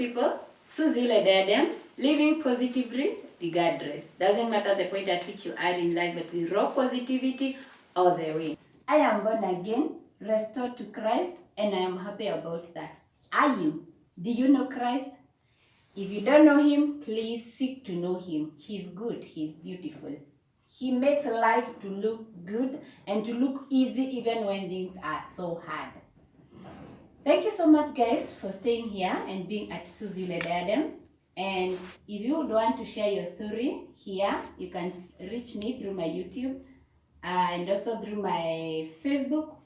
people, Suzie Yule Diadem, living positively regardless. Doesn't matter the point at which you are in life, but with raw positivity all the way. I am born again, restored to Christ, and I am happy about that. Are you? Do you know Christ? If you don't know him, please seek to know him. He's good, he's beautiful. He makes life to look good and to look easy even when things are so hard. Thank you so much, guys, for staying here and being at Suzie Yule Diadem. And if you would want to share your story here, you can reach me through my YouTube and also through my Facebook,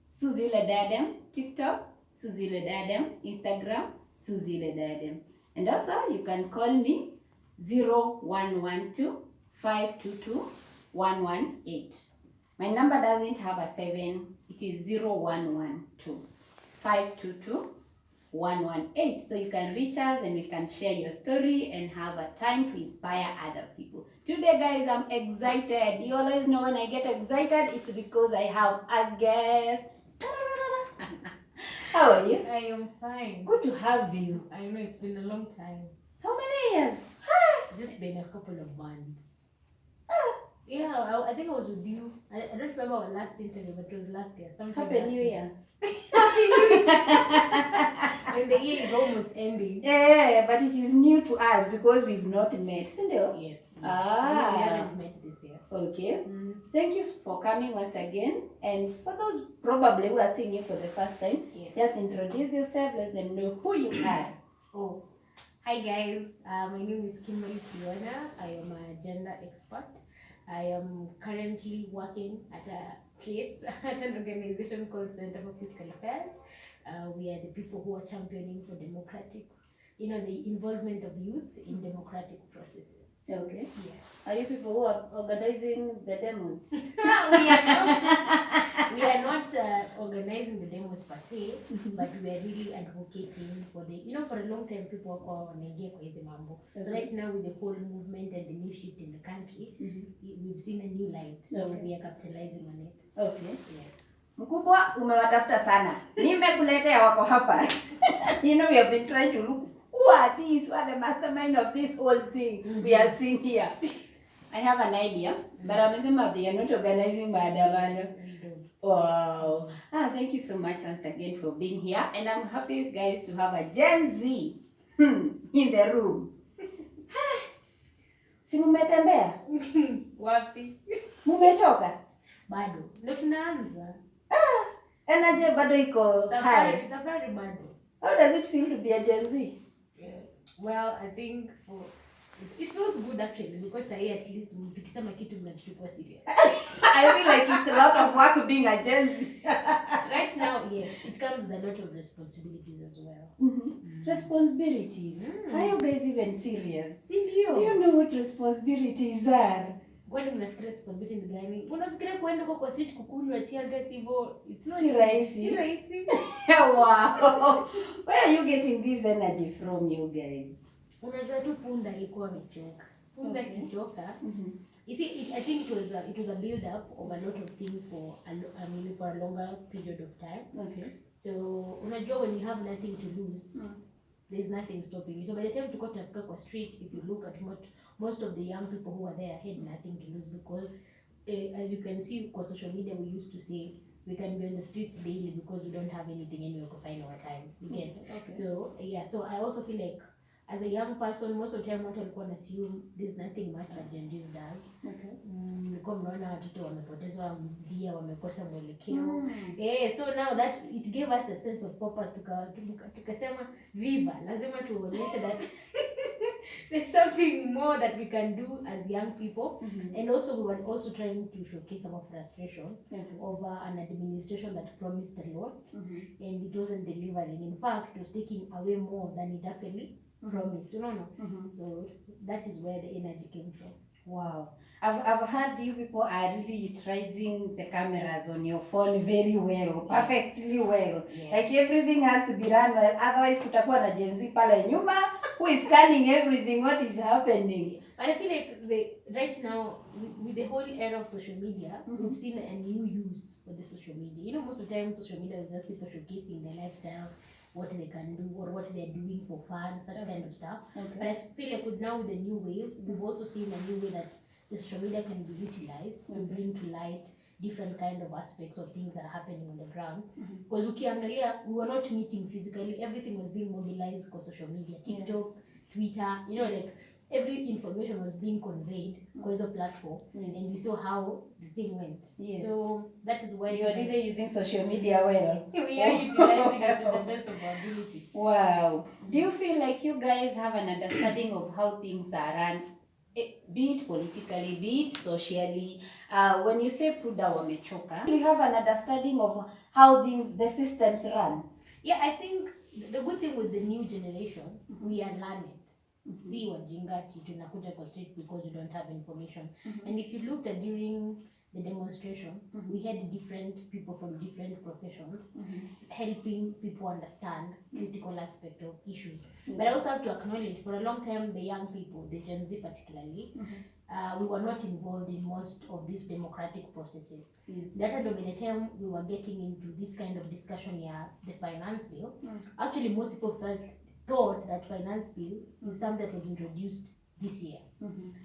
Suzie Yule Diadem, TikTok, Suzie Yule Diadem, Instagram, Suzie Yule Diadem. And also you can call me 0112 522 118. My number doesn't have a 7, it is 0112 522 118. So you can reach us and we can share your story and have a time to inspire other people. Today, guys, I'm excited. You always know when I get excited, it's because I have a guest. How are you? I am fine. Good to have you. I know it's been a long time. How many years? Just been a couple of months. Yeah, I think I was with you. I don't remember our last interview, but it was last year. Happy New Year. Happy New Year. And the year is almost ending. Yeah, but it is new to us because we've not met. Cindy? Yes. Ah. We haven't met this year. Okay. Thank you for coming once again. And for those probably who are seeing you for the first time, Yes. just introduce yourself, let them know who you are. Oh, hi guys. My name is Kimberly Fiona. I am a gender expert. I am currently working at a place, at an organization called Center for Physical Affairs. We are the people who are championing for democratic, the involvement of youth in democratic processes. Okay. Yeah. Are you people who are organizing the demos? We are not organizing the demos per se, but we are really advocating for for a long time people wako wanaingia kwa hizi mambo. So right now with the whole movement and the new shift in the country, we've seen a new light. So we are capitalizing on it. Okay. Yes. Mkubwa, umewatafuta sana. Nimekuletea wako hapa. We have been trying to look who are these, who are the mastermind of this whole thing we are seeing here. I have an idea, but amesema they are not organizing maandamano. We don't. Wow. Thank you so much once again for being here, and I'm happy, guys, to have a Gen Z in the room. Si mumetembea? Wapi? Mumechoka? Bado. Ndio tunaanza. Energy bado iko high. Safari bado. How does it feel to be a Gen Z? Yeah. Well, I think it feels good actually because at least tukisema kitu mnachukua serious. I feel like it's a lot of work being a Gen Z. Right now, yes, it comes with a lot of responsibilities as well. Responsibilities. Are you guys even serious? Ndio. Do you know what responsibilities are? Kwani mnafikiria responsibility ni gani? Unafikiria kwenda kwa street kukunywa tear gas hivyo? Si rahisi. Si rahisi. Wow. Where are you getting this energy from, you guys? Unajua tu punda alikuwa amechoka. Punda kichoka. You see, I think it was a build up of a lot of things for a longer period of time. Okay. So, unajua when you have nothing to lose, there's nothing stopping you. So by the time to go to the street, if you look at most of the young people who are there had nothing to lose because as you can see on social media, we used to say we can be on the streets daily because we don't have anything anywhere to find our time. You get? Okay. So yeah, so I also feel like as a young person, most of the time what walikuwa assume there's nothing much that Gen Z does. Okay. Nilikuwa mnaona watoto wamepotezwa njia, wamekosa mwelekeo. So now that it gave us a sense of purpose, tukasema viva, lazima tuonyeshe that there's something more that we can do as young people. And also we were also trying to showcase our frustration over an administration that promised a lot and it wasn't delivering. In fact, it was taking away more than it actually promised. So that is where the energy came from. Wow. I've heard you people are really utilizing the cameras on your phone very well, perfectly well. Yeah. Like everything has to be run well, otherwise kutakuwa na Gen Z pale nyuma who is scanning everything, what is happening. But I feel like right now, with the whole era of social media, we've seen a new use for the social media. Most of the time social media is just people showcasing their lifestyle, what they can do or what they're doing for fun, such kind of stuff. Okay. But I feel like with the new wave, we've also seen a new way that the social media can be utilized to bring to light different kind of aspects of things that are happening on the ground. Because ukiangalia, we were not meeting physically, everything was being mobilized for social media, TikTok, Twitter, you know, like every information was being conveyed by the platform, and we saw how the thing went. So that is why you are really using social media well. we are utilizing it to the best of our ability. Wow. Do you feel like you guys have an understanding of how things are run, be it politically, be it socially? When you say Pruda wamechoka, do you have an understanding of how the systems run? Yeah, I think the good thing with the new generation, we are learning. See wajinga tunakuja kwa street because we don't have information. And if you looked at during the demonstration, we had different people from different professions helping people understand critical aspect of issues. But I also have to acknowledge, for a long time, the young people, the Gen Z particularly, we were not involved in most of these democratic processes. That by the time we were getting into this kind of discussion here, the finance bill, actually most people thought that finance bill is something that was introduced this year.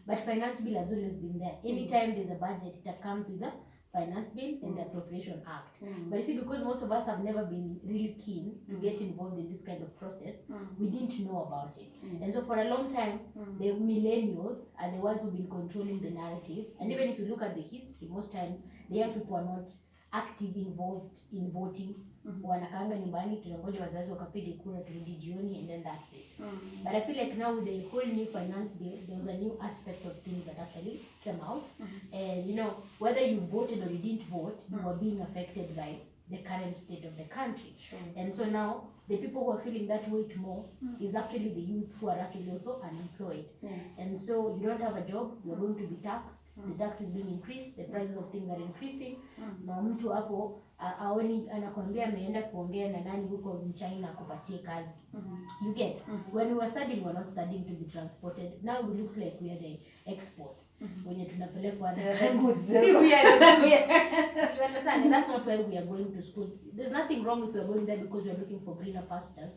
But finance bill has always been there. Anytime there's a budget, it comes with the finance bill and the appropriation act. But you see, because most of us have never been really keen to get involved in this kind of process, we didn't know about it. And so for a long time, the millennials are the ones who've been controlling the narrative. And even if you look at the history, most times the young people are not active, involved in voting. Wanakaanga nyumbani, tunangoja wazazi wakapige kura turudi jioni, and then that's it. But I feel like now with the whole new finance bill, there was a new aspect of things that actually came out. And you know, whether you voted or you didn't vote, you were being affected by the current state of the country. And so now the people who are feeling that weight more is actually the youth who are actually also unemployed. And so you don't have a job, you're going to be taxed. The tax is being increased, the prices of things are increasing. Na mtu hapo aoni anakuambia ameenda kuongea na nani huko China kupatie kazi. You get? When we were studying, we were not studying to be transported. Now we look like we are the exports. When you're tunapelekwa the goods. We are the goods. You understand? And that's not why we are going to school. There's nothing wrong if we are going there because we are looking for greener pastures.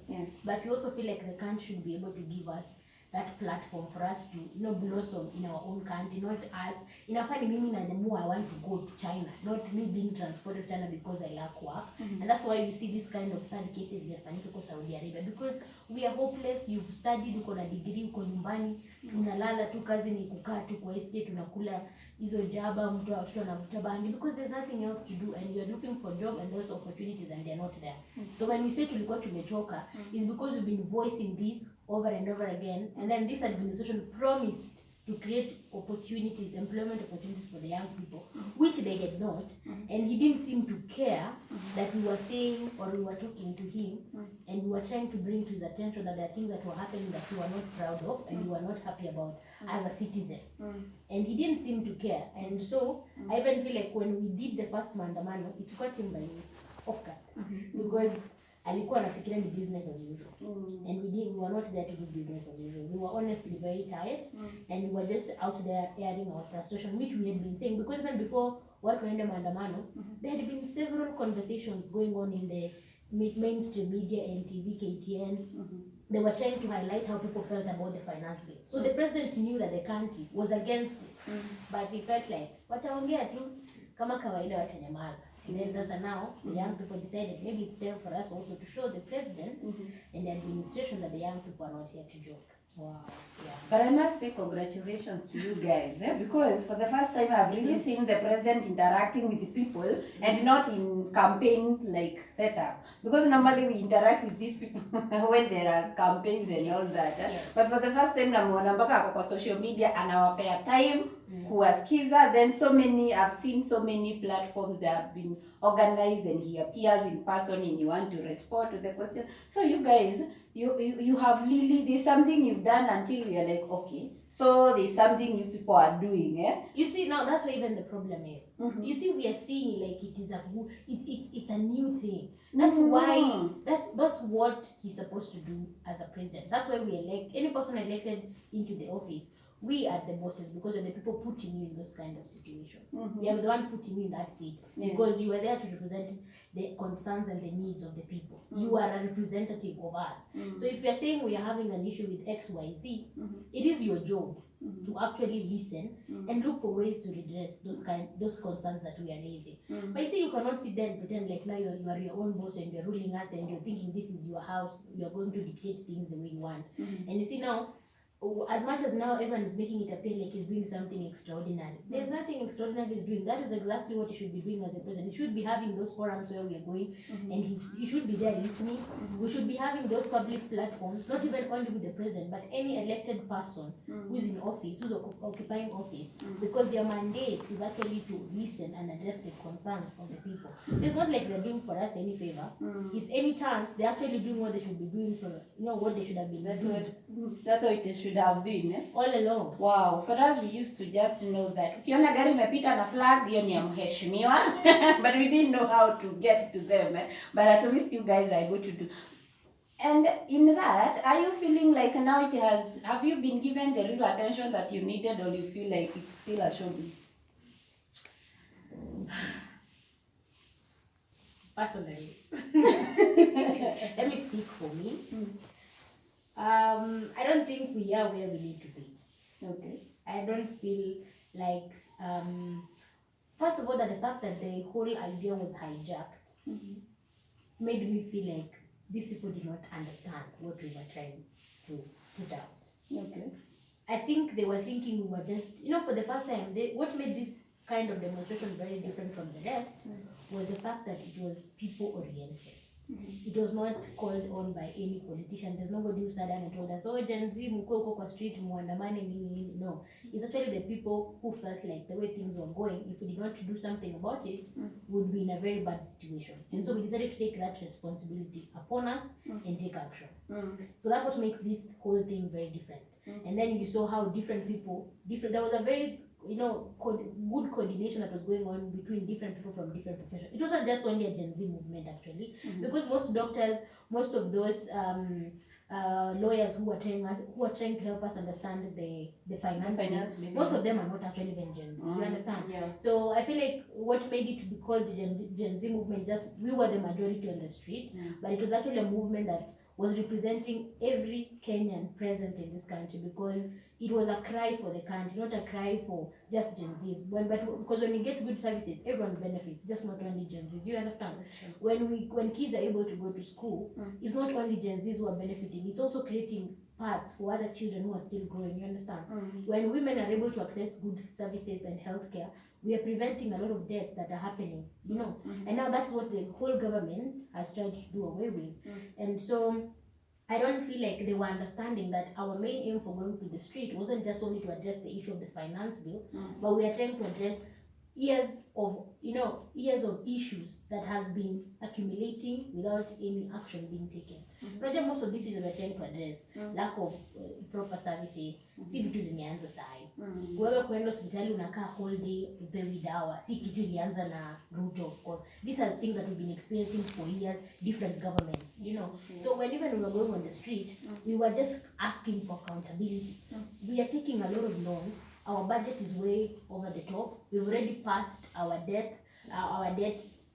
But we also feel like the country should be able to give us that platform for us to, you know, blossom in our own country, not as inafani mimi na demu I want to go to China, not me being transported to China because I lack work. And that's why you see this kind of sad cases zinafanyika kwa Saudi Arabia, because we are hopeless. You've studied, uko na degree, uko nyumbani, unalala tu, kazi ni kukaa tu kwa estate, unakula hizo jaba, mtu anavuta bangi, because there's nothing else to do, and you're looking for job and those opportunities and they're not there. So when we say tulikuwa tumechoka, is because we've been voicing this over and over again, and then this administration promised to create opportunities, employment opportunities for the young people, which they had not, and he didn't seem to care that we were saying or we were talking to him, and we were trying to bring to his attention that there are things that were happening that we were not proud of and we were not happy about as a citizen. And he didn't seem to care. And so I even feel like when we did the first maandamano, it caught him by his off guard, because alikuwa anafikiria ni business as usual. And we were not there to do business as usual. We were honestly very tired, and we were just out there airing our frustration, which we had been saying, because even before watu waende maandamano, there had been several conversations going on in the mainstream media, NTV, KTN. They were trying to highlight how people felt about the finance bill. So the president knew that the country was against it, but he felt like wataongea tu kama kawaida, watanyamaza. And then that's now the young people decided maybe it's time for us also to show the president and the administration that the young people are not here to joke. Wow. Yeah. But I must say congratulations to you guys, because for the first time I've really seen the president interacting with the people and not in campaign like setup. Because normally we interact with these people when there are campaigns and all that. But for the first time namuona mpaka kwa social media anawapea time kuwasikiza. Then I've seen so many platforms that have been organized and he appears in person and you want to respond to the question. So you guys, you have really, there's something you've done until we are like, okay, so there's something you people are doing. You see, now that's where even the problem is. You see, we are seeing like it is it's a new thing. That's why that's what he's supposed to do as a president. That's why we elect any person elected into the office. we are the bosses because we're the people putting you in those kind of situations. We are the one putting you in that seat because you were there to represent the concerns and the needs of the people. You are a representative of us. So if we are saying we are having an issue with XYZ, it is your job to actually listen and look for ways to redress those concerns that we are raising. But you see, you cannot sit there and pretend like now you are your own boss and you're ruling us and you're thinking this is your house, you're going to dictate things the way you want. And you see now, as much as now everyone is making it appear like he's doing something extraordinary, there's nothing extraordinary he's doing. That is exactly what he should be doing as a president. He should be having those forums where we are going, and he should be there listening. We should be having those public platforms, not even only with the president, but any elected person who's in office, who's occupying office, because their mandate is actually to listen and address the concerns of the people. So it's not like they're doing for us any favor. If any chance, they're actually doing what they should be doing for, what they should have been doing. That's what it should have been, eh? All along. Wow, for us we used to just know that ukiona gari imepita na flag hiyo ni ya mheshimiwa, but we didn't know how to get to them, eh? But at least you guys are able to do. And in that, are you feeling like now have you been given the real attention that you needed, or you feel like it's still a show? Personally, let me speak for me. I don't think we are where we need to be. Okay. I don't feel like, first of all, that the fact that the whole idea was hijacked made me feel like these people did not understand what we were trying to put out. Okay. I think they were thinking we were just, for the first time, what made this kind of demonstration very different from the rest was the fact that it was people-oriented. It was not called on by any politician. There's nobody who sat down and told us, oh, Gen Z, mko huko kwa street, muandamane nini. No. It's actually the people who felt like the way things were going, if we did not do something about it, would be in a very bad situation. And so we decided to take that responsibility upon us and take action. So that's what makes this whole thing very different. And then you saw how different people, there was a very good coordination that was going on between different people from different professions. It wasn't just only a Gen Z movement actually, because most doctors, most of those lawyers who are trying to help us understand the finance, most of them are not actually even Gen Z. You understand? Yeah. So I feel like what made it be called the Gen Z movement, just we were the majority on the street, but it was actually a movement that was representing every Kenyan present in this country, because it was a cry for the country, not a cry for just Gen Zs. Because when we get good services, everyone benefits, just not only Gen Zs. You understand? Sure. When kids are able to go to school, it's not only Gen Zs who are benefiting, it's also creating paths for other children who are still growing. You understand? When women are able to access good services and healthcare, we are preventing a lot of deaths that are happening, and now that's what the whole government has tried to do away with. And so I don't feel like they were understanding that our main aim for going to the street wasn't just only to address the issue of the finance bill, but we are trying to address years of issues that has been accumulating without any action being taken. Most of these issues we're trying to address, lack of proper services, si vitu zimeanza sai. Wewe kwenda hospitali unakaa whole day upewi dawa, si kitu ilianza na Ruto, of course. These are things that we've been experiencing for years, different governments, So when we were going on the street, we were just asking for accountability. We are taking a lot of loans. Our budget is way over the top. We've already passed our debt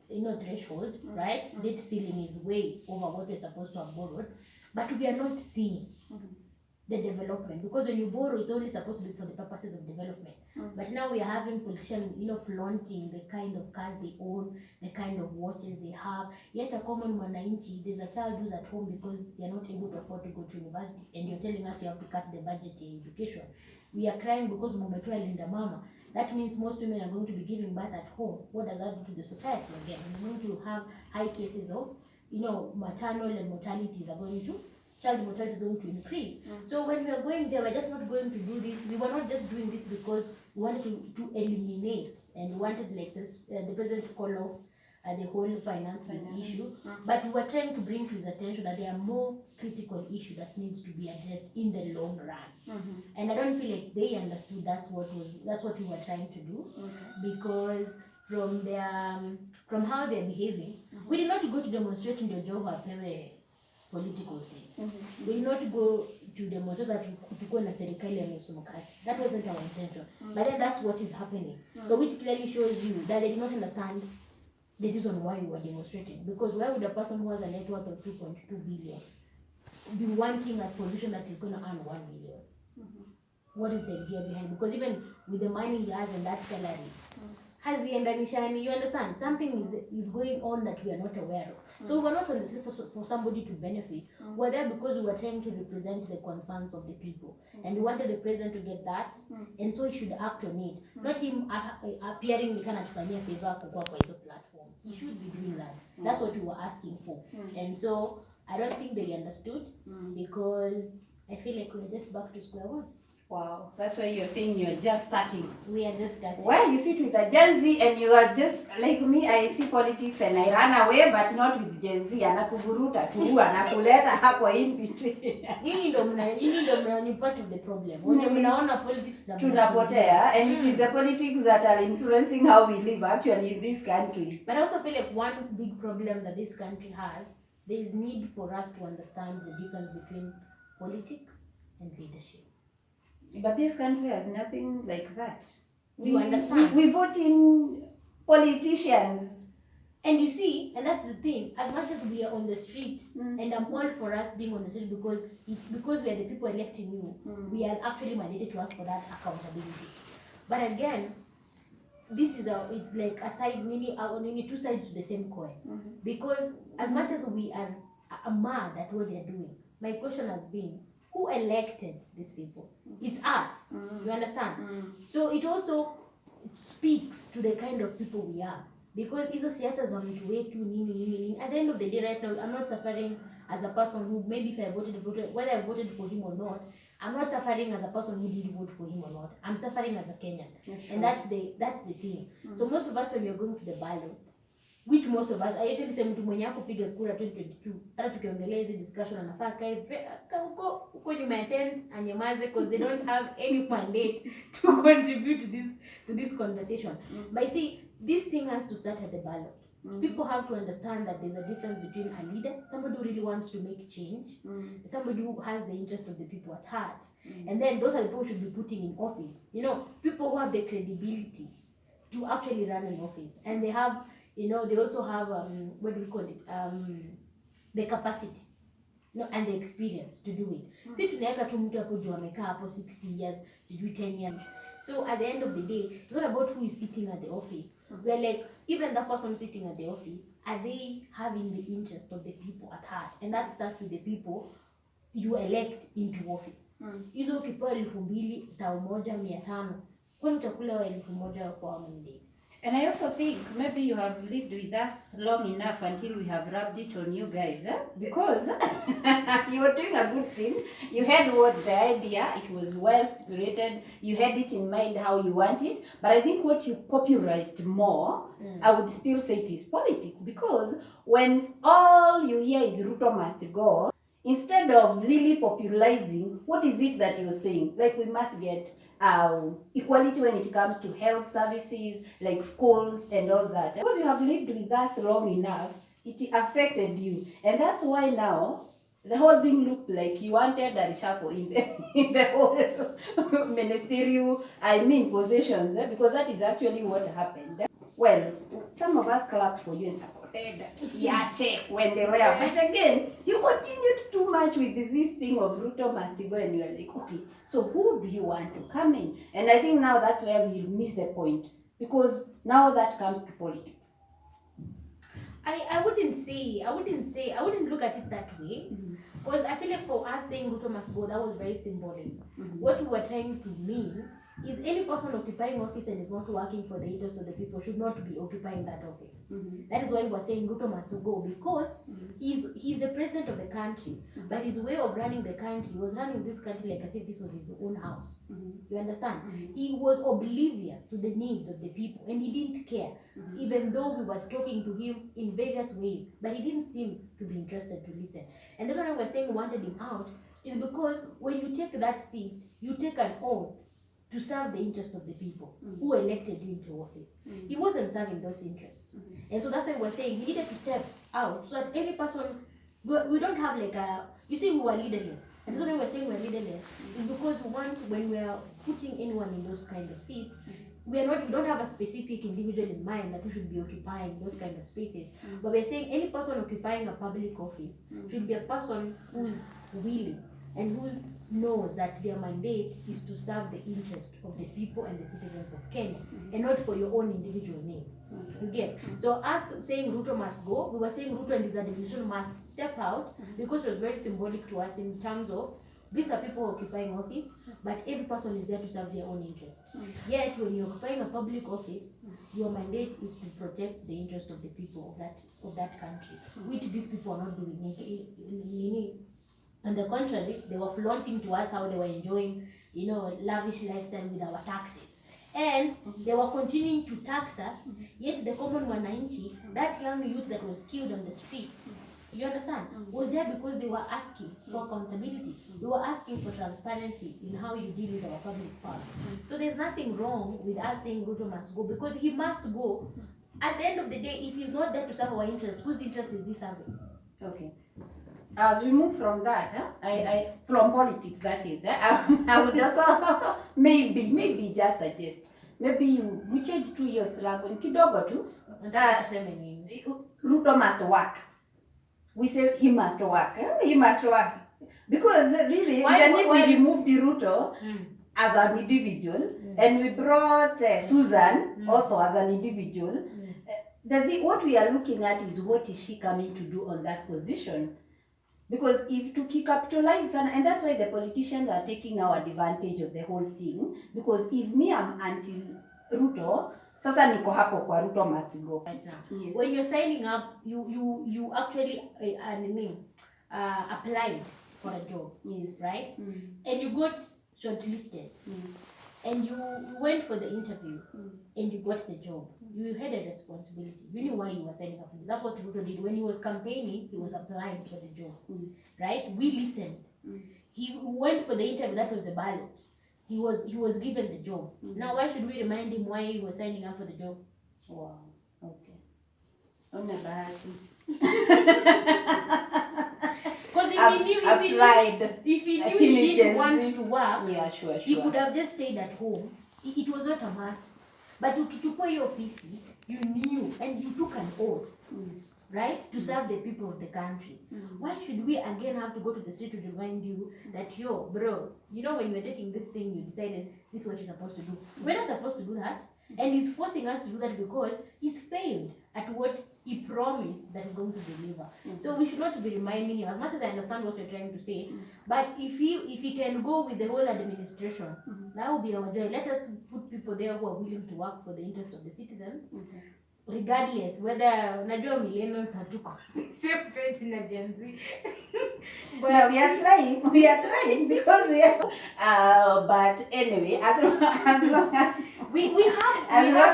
threshold, right? Debt ceiling is way over what we're supposed to have borrowed, but we are not seeing the development, because when you borrow, it's only supposed to be for the purposes of development. But now we are having politicians, flaunting the kind of cars they own, the kind of watches they have. Yet a common mwananchi, there's a child who's at home because they're not able to afford to go to university, and you're telling us you have to cut the budget in education. We are crying because mumetua linda mama. That means most women are going to be giving birth at home. What does that do to the society again? We're going to have high cases of, maternal and mortalities are going to, child mortality is going to increase. So when we are going there, we're just not going to do this. We were not just doing this because we wanted to eliminate, and we wanted like this, the president to call off the whole finance issue, but we were trying to bring to his attention that there are more critical issues that needs to be addressed in the long run. And I don't feel like they understood that's what we were trying to do, because from how they're behaving, we did not go to demonstrate in the Joho Apewe political seat. We did not go to them so that tukuwe na serikali ya nusu mkate. That wasn't our intention. But then that's what is happening. So which clearly shows you that they did not understand the reason why we were demonstrating. Because why would a person who has a net worth of 2.2 billion be wanting a position that is going to earn 1 million? What is the idea behind? Because even with the money he has and that salary, has he and you understand? Something is going on that we are not aware of. So we're not on the street for somebody to benefit. We're there because we were trying to represent the concerns of the people. And we wanted the president to get that. And so he should act on it. Not him appearing the kind of favor kwa hizo platform. He should be doing that. That's what we were asking for. And so I don't think they understood because I feel like we're just back to square one. Wow, that's why you're saying you're just starting. We are just starting. Well, you sit with a Gen Z and you are just like me. I see politics and I run away, but not with Gen Z. Anakuvuruta tu, anakuleta hapo in between. Hii ndo mna part of the problem. When mnaona politics tunapotea, and it is the politics that are influencing how we live actually in this country. But I also feel like one big problem that this country has, there is need for us to understand the difference between politics and leadership. But this country has nothing like that. You understand? We vote in politicians. And you see, and that's the thing, as much as we are on the street, and I'm all for us being on the street because we are the people electing you, we are actually mandated to ask for that accountability. But again, this is it's like a side, many two sides to the same coin. Because as much as we are mad at what they are doing, my question has been, who elected these people? It's us. You understand? So it also speaks to the kind of people we are. Because hizo siasa za mtu wetu nini. At the end of the day right now, I'm not suffering as a person who, maybe if I voted, whether I voted for him or not, I'm not suffering as a person who did vote for him or not. I'm suffering as a Kenyan. Yeah, sure. And that's the thing. So most of us, when we are going to the ballot, which most of us, I actually say mtu mwenye kupiga kura 2022, hata tukiongelea hizi discussion anafaa kae huko nyuma ya tent anyamaze because they don't have any mandate to contribute to this conversation. But you see, this thing has to start at the ballot. People have to understand that there's a difference between a leader, somebody who really wants to make change, somebody who has the interest of the people at heart. And then those are the people who should be putting in office. You know, people who have the credibility to actually run an office. And they have, you know, they also have, what do we call it, the capacity, you know, and the experience to do it. Si tunaweka tu mtu hapo juu amekaa hapo 60 years, sijui 10 years. So at the end of the day, it's not about who is sitting at the office. We're like, even the person sitting at the office, are they having the interest of the people at heart? And that starts with the people you elect into office. Hizo ukipewa 2,000, 1,500, kwani utakula 1,000 for how many days? And I also think maybe you have lived with us long enough until we have rubbed it on you guys, because you were doing a good thing. You had the idea, it was well stipulated, you had it in mind how you want it, but I think what you popularized more, I would still say it is politics, because when all you hear is Ruto must go, instead of really popularizing, what is it that you're saying? Like, we must get equality when it comes to health services, like schools and all that. Because you have lived with us long enough, it affected you. And that's why now, the whole thing looked like you wanted a reshuffle in the whole ministerial, positions, because that is actually what happened. Well, some of us clapped for you and supported check when they were. But again, you continued too much with this thing of Ruto must go, and you are like, okay, so who do you want to come in? And I think now that's where we miss the point, because now that comes to politics. I wouldn't look at it that way, because I feel like for us saying Ruto must go, that was very symbolic. What we were trying to mean is any person occupying office and is not working for the interest of the people should not be occupying that office. That is why we were saying Ruto must go, because he's the president of the country, but his way of running the country was running this country like as if this was his own house. You understand? He was oblivious to the needs of the people, and he didn't care, even though we were talking to him in various ways, but he didn't seem to be interested to listen. And that's why we were saying we wanted him out, is because when you take that seat, you take an oath to serve the interest of the people who elected you into office. He wasn't serving those interests. And so that's why we're saying he needed to step out, so that any person, we don't have like you see, we were leaderless. And that's why we're saying we're leaderless. It's because we want, when we are putting anyone in those kind of seats, we don't have a specific individual in mind that we should be occupying those kind of spaces. But we're saying any person occupying a public office should be a person who's willing and who knows that their mandate is to serve the interest of the people and the citizens of Kenya, and not for your own individual needs. Again, so us saying Ruto must go, we were saying Ruto and his administration must step out, because it was very symbolic to us in terms of these are people occupying office, but every person is there to serve their own interest. Yet when you're occupying a public office, your mandate is to protect the interest of the people of that country, which these people are not doing. On the contrary, they were flaunting to us how they were enjoying, lavish lifestyle with our taxes. And they were continuing to tax us, yet the common Wananchi, that young youth that was killed on the street, you understand, was there because they were asking for accountability. We were asking for transparency in how you deal with our public funds. So there's nothing wrong with us saying Ruto must go, because he must go. At the end of the day, if he's not there to serve our interest, whose interest is he serving? Okay. As we move from that, from politics, that is, I would also maybe just suggest, maybe we change 2 years slogan kidogo tu. Ruto must work. We say he must work. He must work. Because really, even if we removed the Ruto as an individual, and we brought Susan also as an individual, what we are looking at is what is she coming to do on that position. Because if to capitalize, and that's why the politicians are taking now advantage of the whole thing, because if me I'm anti-Ruto, sasa niko hapo kwa Ruto must go. Yes. When you're signing up, you actually applied for a job, right? And you got shortlisted, and you went for the interview, and you got the job. You had a responsibility. You knew why you were signing up for it. That's what Ruto did. When he was campaigning, he was applying for the job, right? We listened. He went for the interview. That was the ballot. He was given the job. Now, why should we remind him why he was signing up for the job? Wow. Okay. On the bahati. Because if he knew he didn't want to work, yeah, sure. He could have just stayed at home. It was not a must. But ukichukua hiyo ofisi, you knew and you took an oath, right, to serve the people of the country. Why should we again have to go to the street to remind you that, yo, bro, when you're taking this thing, you decided this is what you're supposed to do. We're not supposed to do that. And he's forcing us to do that because he's failed at what he promised that he's going to deliver. So we should not be reminding him, as much as I understand what you're trying to say, but if he can go with the whole administration, that will be our joy. Let us put people there who are willing to work for the interest of the citizens, regardless whether millennials have to same page in a Gen Z. But no, we are trying because we are but anyway, as long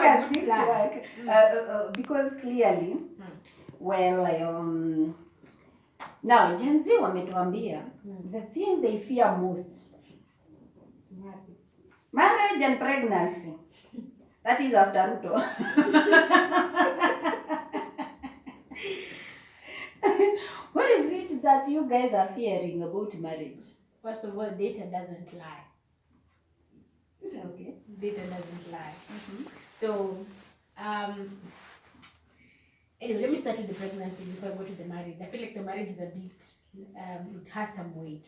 as things work, because clearly now Gen Z wametuambia the thing they fear most, marriage and pregnancy. That is after Ruto. What is it that you guys are fearing about marriage? First of all, data doesn't lie. Okay. Data doesn't lie. So, anyway, let me start with the pregnancy before I go to the marriage. I feel like the marriage is a bit, it has some weight.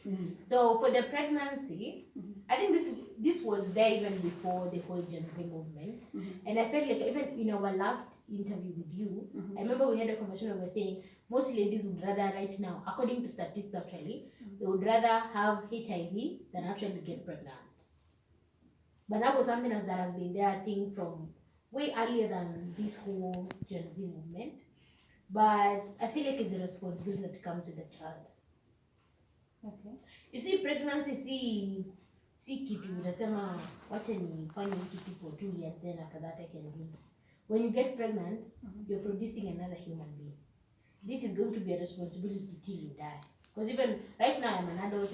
So for the pregnancy, I think this was there even before the whole Gen Z movement. And I felt like even in our last interview with you, I remember we had a conversation where we were saying most ladies would rather right now, according to statistics actually, they would rather have HIV than actually get pregnant. But that was something that has been there, I think, from way earlier than this whole Gen Z movement. But I feel like it's a responsibility that comes with the child. Okay. You see, pregnancy, si kitu, unasema, wacha nifanye hiki kitu for 2 years, then after that I can leave. When you get pregnant, you're producing another human being. This is going to be a responsibility till you die. Because even right now I'm an adult,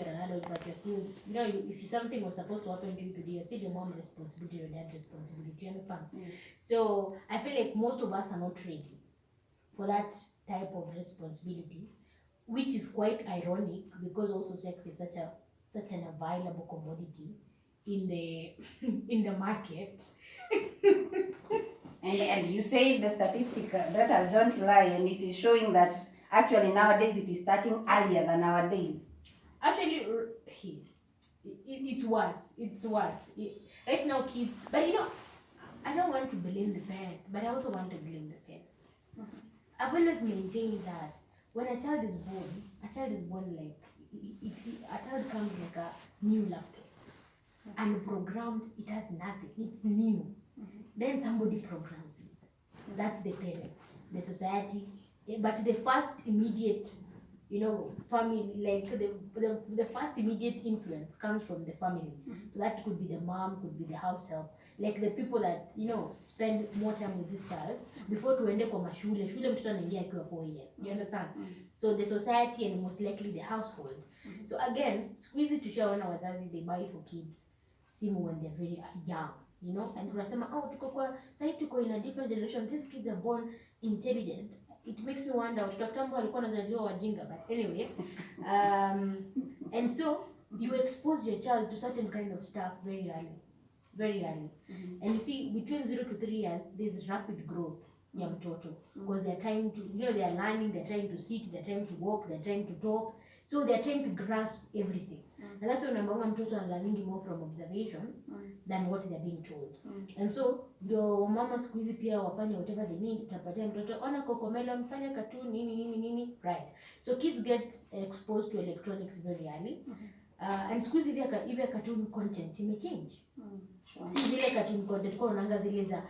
but you're still, if something was supposed to happen to you today, you're still your mom's responsibility, your dad's responsibility. You understand? Yes. So I feel like most of us are not ready for that type of responsibility. which is quite ironic because also sex is such an available commodity in the in the market. And you say the statistic data don't lie, and it is showing that actually nowadays it is starting earlier than nowadays. Actually, it's worse. It's worse. Right now, kids. But I don't want to blame the parents, but I also want to blame the parents. I've always maintained that when a child is born like a child comes like a new laptop, unprogrammed. It has nothing. It's new. Then somebody programs it. That's the parents, the society. But the first immediate, family, like the first immediate influence comes from the family. So that could be the mom, could be the house help, like the people that spend more time with this child before tuende kwa mashule. Shule mtoto anaingia akiwa 4 years. You understand? So the society and most likely the household. So again, squeeze it to show on wazazi, they buy for kids simu when they're very young, and tunasema tuko in a different generation, these kids are born intelligent. It makes me wonder watoto kitambo walikuwa wanazaliwa wajinga, but anyway. And so you expose your child to certain kind of stuff very early. And you see, between 0 to 3 years there's rapid growth ya mtoto, because they're trying to, they're learning, they're trying to sit, they're trying to walk, they're trying to talk, so they're trying to grasp everything. And that's why unaambia mtoto ana learning more from observation than what they're being told. And so ndio mama siku hizi pia wafanye whatever they need. Utapatia mtoto ona Cocomelon, fanya cartoon nini, right? So kids get exposed to electronics very early. And siku hizi hivi cartoon content imechange. Si zile cartoon content kwa unaanga zile za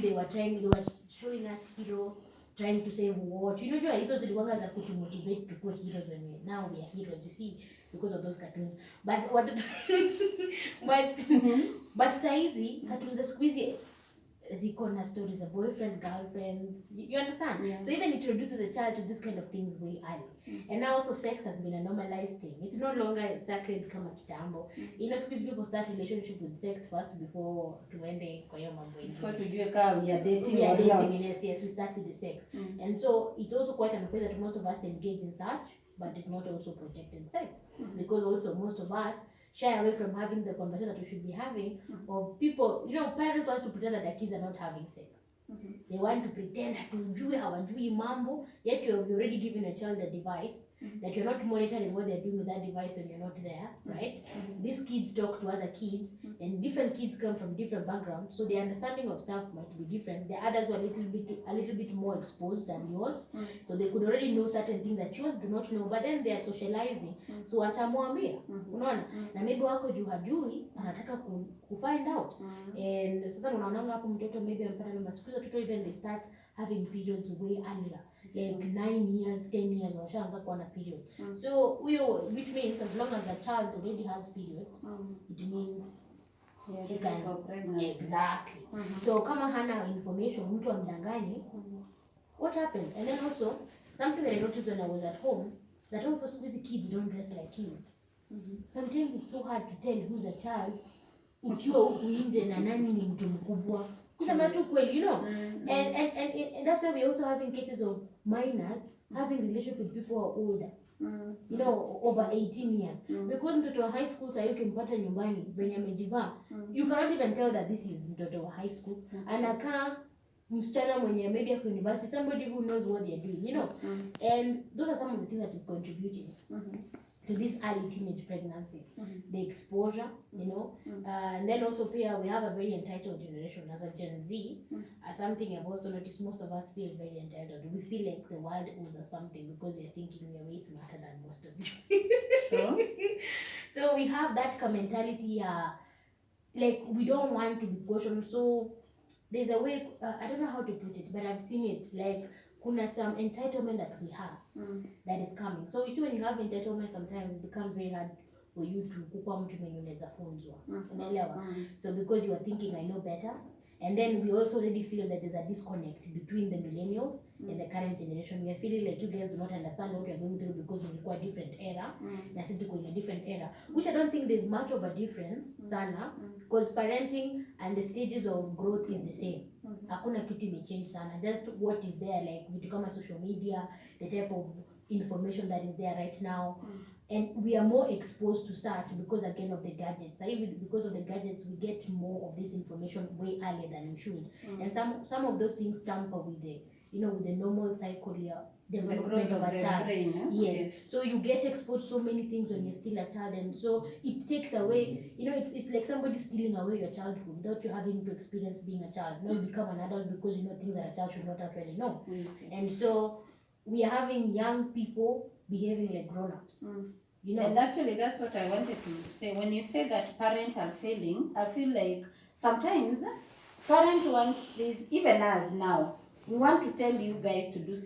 they were showing us hero trying to save what. Hizo zilikuwa za kutumotivate to be heroes when now we are heroes, you see, because of those cartoons. But but saizi cartoons za siku hizi ziko na stories of boyfriend, girlfriend, you understand? Yeah. So even introduces the child to this kind of things way early. And now also sex has been a normalized thing. It's no longer sacred kama kitambo. Siku hizi people start relationship with sex first before tuende kwa hiyo mambo ingine. Before tujue kama we are dating. Yes, we start with the sex. And so it's also quite unfair that most of us engage in such, but it's not also protected sex. Because also most of us shy away from having the conversation that we should be having of people, parents want to pretend that their kids are not having sex. They want to pretend hawajui mambo, yet you have already given a child a device that you're not monitoring what they're doing with that device when you're not there, right? These kids talk to other kids, and different kids come from different backgrounds, so the understanding of stuff might be different. The others were a little bit more exposed than yours, so they could already know certain things that yours do not know, but then they are socializing, so watamwambia, unaona, na maybe wako juu hajui anataka find out. And sasa unaona hapo mtoto maybe ampata mama, siku hizo even they start having periods way earlier, like 9 years, 10 years washaanza kuwa na period. So huyo, which means as long as the child already has period, it means she can go pregnant. Exactly. So kama hana information, mtu amdanganye, what happened? And then also something that I noticed when I was at home, that also squeezy kids don't dress like kids. Sometimes it's so hard to tell who's a child ukiwa huku nje na nani ni mtu mkubwa. Kusema tu kweli, and that's why we're also having cases of minors having relationship with people who are older, over 18 years. Because mtoto wa high school sasa ukimpata nyumbani venye amejivaa, you cannot even tell that this is mtoto wa high school. Anakaa msichana mwenye maybe at university, somebody who knows what they're doing, and those are some of the things that is contributing to this early teenage pregnancy. The exposure, and then also we have a very entitled generation as a Gen Z. Something I've also noticed, most of us feel very entitled. We feel like the world owes us something because we're thinking we're way smarter than most of you. Sure. So we have that mentality, like we don't want to be cautioned. So there's a way, I don't know how to put it, but I've seen it, like kuna some entitlement that we have that is coming. So you see, when you have entitlement, sometimes it becomes very hard for you to kukua mtu mwenye unaweza funzwa. Unaelewa? So because you are thinking I know better, and then we also already feel that there's a disconnect between the millennials and the current generation. We are feeling like you guys do not understand what we are going through because we require different era, na sisi tuko in a different era, which I don't think there's much of a difference sana, because parenting and the stages of growth is the same. Hakuna kitu imechange sana, just what is there, like vitu kama social media, the type of information that is there right now. And we are more exposed to such because again of the gadgets. Even because of the gadgets, we get more of this information way earlier than we should. And some of those things tamper with the, you know, with the normal cycle development of a child. Brain, Yes. So you get exposed to so many things when you're still a child, and so it takes away, you know, it's like somebody stealing away your childhood without you having to experience being a child. Now you become an adult because you know things that a child should not actually know. And so we are having young people behaving like grown-ups. You know? And actually that's what I wanted to say. When you say that parents are failing, I feel like sometimes parents want this, even us now, we want to tell you guys to do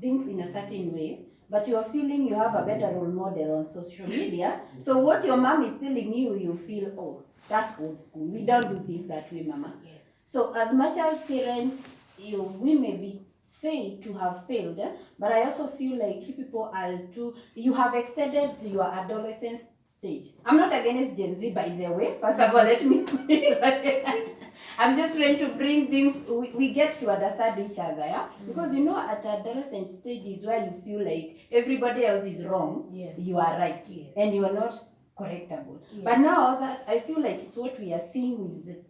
things in a certain way, but you are feeling you have a better role model on social media. So what your mom is telling you, you feel, oh, that's old school. We don't do things that way, mama. Yes. So as much as parents, we may be say to have failed, but I also feel like you people are you have extended your adolescence stage. I'm not against Gen Z, by the way. First of all, let me put it I'm just trying to bring things, we get to understand each other, yeah? Because you know, at adolescent stage is where you feel like everybody else is wrong, you are right, and you are not correctable. But now that I feel like it's what we are seeing with the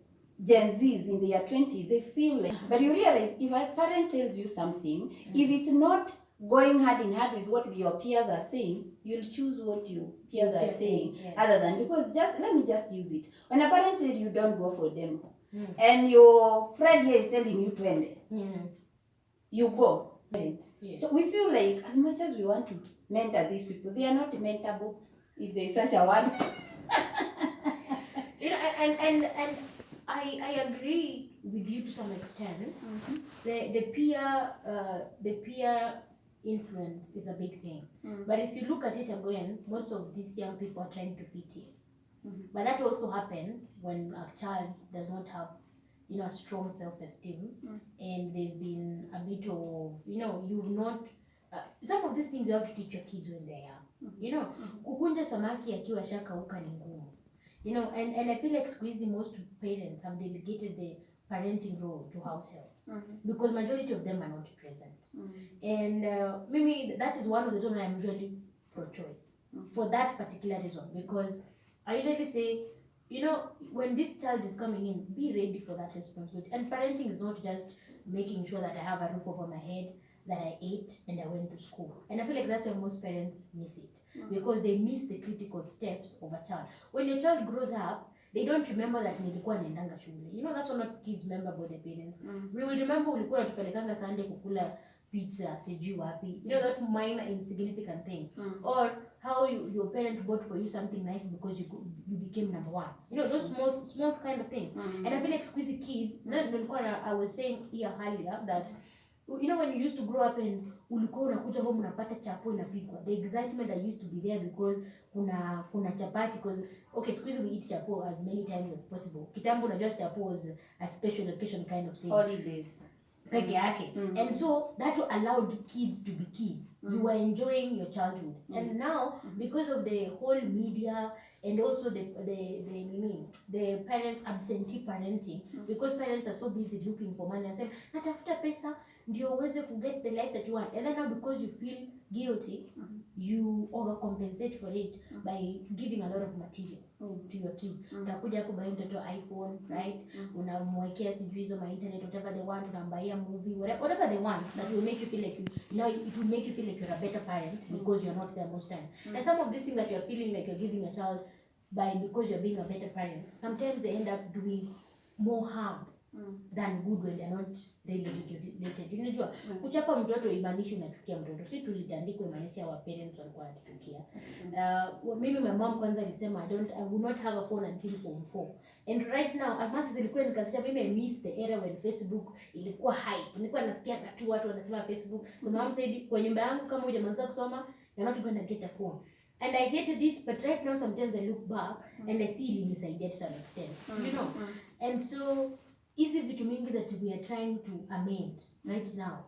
Gen Zs in their 20s, they feel like, but you realize if a parent tells you something, if it's not going hand in hand with what your peers are saying, you'll choose what your peers are saying, other than, because just, let me just use it. When a parent tells you don't go for them, and your friend here is telling you to end, you go. So we feel like as much as we want to mentor these people, they are not mentable, if there's such a word. You know, and I agree with you to some extent. The peer influence is a big thing. But if you look at it again, most of these young people are trying to fit in. But that also happens when a child does not have, you know, a strong self-esteem, and there's been a bit of, you know, you've not. Some of these things you have to teach your kids when they're young. You know, kukunja samaki akiwa shakauka ni ngumu. You know, and I feel like squeezing most parents have delegated the parenting role to house helps, because majority of them are not present. And maybe that is one of the reasons I'm usually pro-choice for that particular reason, because I usually say, you know, when this child is coming in, be ready for that responsibility. And parenting is not just making sure that I have a roof over my head, that I ate and I went to school. And I feel like that's why most parents miss it. Because they miss the critical steps of a child. When your child grows up, they don't remember that nilikuwa naendanga shule. You know, that's what kids remember about their parents. We will remember ulikuwa natupelekanga Sunday kukula pizza, sijui wapi. You know, those minor insignificant things. Or how your parent bought for you something nice because you became number one. You know, those small kind of things. And I feel like squeezy kids, I was saying here earlier that, you know, when you used to grow up and ulikuwa unakuja home unapata chapo inapikwa, the excitement that used to be there because kuna chapati, because okay, squeeze we eat chapo as many times as possible. Kitambo unajua chapo was a special occasion kind of thing, holidays peke yake. And so that allowed kids to be kids. You were enjoying your childhood. And now because of the whole media and also the parents absentee parenting, because parents are so busy looking for money and saying natafuta pesa ndio uweze to get the life that you want, and then now because you feel guilty, you overcompensate for it by giving a lot of material to your kid. Utakuja kubai mtoto iPhone, right? Unamwekea sijui hizo ma internet, whatever they want, unambaia movie, whatever they want, that will make you feel like it will make you feel like you're a better parent because you're not there most time. And some of these things that you're feeling like you're giving a child because you're being a better parent, sometimes they end up doing more harm than good when they're not really related. Unajua, kuchapa mtoto imanishi unachukia mtoto. Si tulitandikwa imanishi our parents walikuwa wanatuchukia. Mimi my mom kwanza alisema I will not have a phone until form 4. And right now, as much as ilikuwa nikasisha, mimi I miss the era when Facebook ilikuwa hype. Nilikuwa nasikia tu watu wanasema Facebook. My mom said kwa nyumba yangu kama hujamaliza kusoma, you're not going to get a phone. And I hated it, but right now sometimes I look back and I see ilinisaidia to some extent. You know? And so hizi vitu mingi that we are trying to amend right now,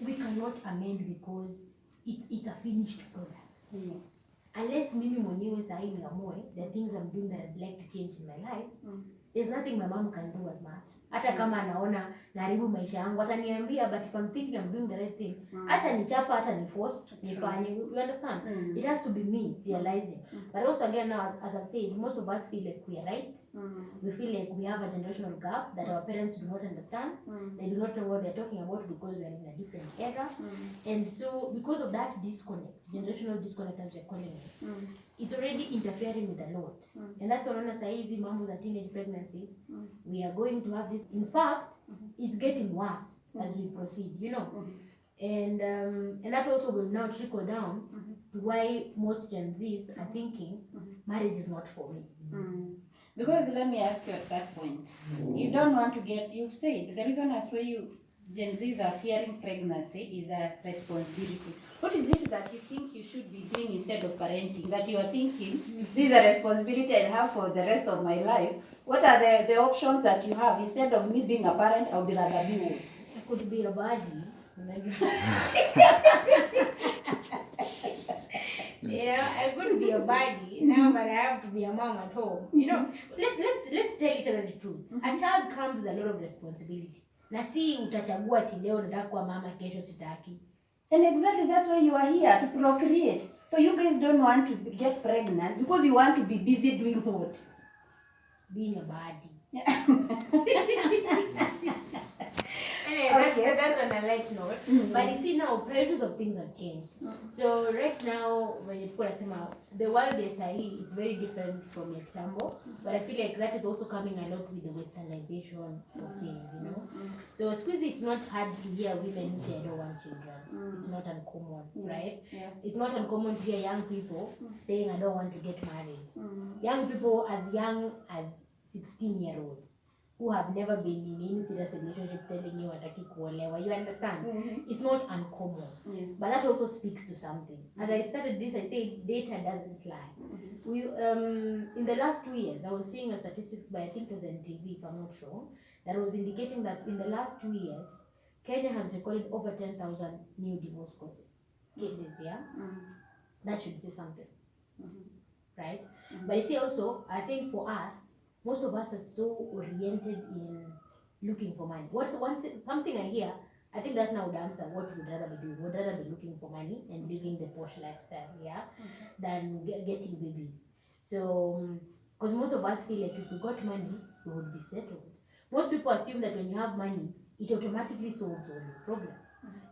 we cannot amend because it's a finished product. Yes. Unless mimi mwenyewe sahi niamue the things I'm doing that I'd like to change in my life, there's nothing my mom can do as much. Hata kama anaona naharibu maisha yangu, ataniambia, but if I'm thinking I'm doing the right thing, hata nichapa, hata ni force nifanye. You understand? It has to be me realizing. But also again, now as I've said, most of us feel like we are right. We feel like we have a generational gap that our parents do not understand. They do not know what they're talking about because we are in a different era. And so because of that disconnect, generational disconnect as we're calling it, it's already interfering with a lot. And that's why when I say easy mammals are teenage pregnancies, we are going to have this. In fact, it's getting worse as we proceed, you know. And that also will now trickle down to why most Gen Zs are thinking marriage is not for me. Because let me ask you at that point, you don't want to get, you've said the reason as to you Gen Zs are fearing pregnancy is a responsibility. What is it that you think you should be doing instead of parenting? That you are thinking, this is a responsibility I have for the rest of my life. What are the options that you have? Instead of me being a parent, I would rather be what? I could be a baddie. You know, I could be a baddie now, but I have to be a mom at home. You know, let's tell each other the truth. A child comes with a lot of responsibility. Na si utachagua ati leo nataka kuwa mama, kesho sitaki. And exactly that's why you are here, to procreate. So you guys don't want to get pregnant because you want to be busy doing what? Being a baddie. Okay, that's on a light note. But you see now, priorities of things have changed. So right now, when you put the world is it's very different from your kitambo. But I feel like that is also coming a lot with the westernization of things, you know. So Suzie, it's not hard to hear women who say I don't want children. It's not uncommon, right? It's not uncommon to hear young people saying I don't want to get married. Young people as young as 16-year-olds who have never been in any serious relationship telling you wataki kuolewa. You understand? It's not uncommon. Yes. But that also speaks to something. As I started this, I said data doesn't lie. We in the last 2 years, I was seeing a statistics by, I think it was NTV, if I'm not sure, that was indicating that in the last 2 years, Kenya has recorded over 10,000 new divorce cases, yeah? That should say something, right? But you see also, I think for us, most of us are so oriented in looking for money. Something I hear, I think that's now the answer. What would rather be doing? Would rather be looking for money and living the posh lifestyle, yeah, than getting babies. So, because most of us feel like if we got money, we would be settled. Most people assume that when you have money, it automatically solves all your problems.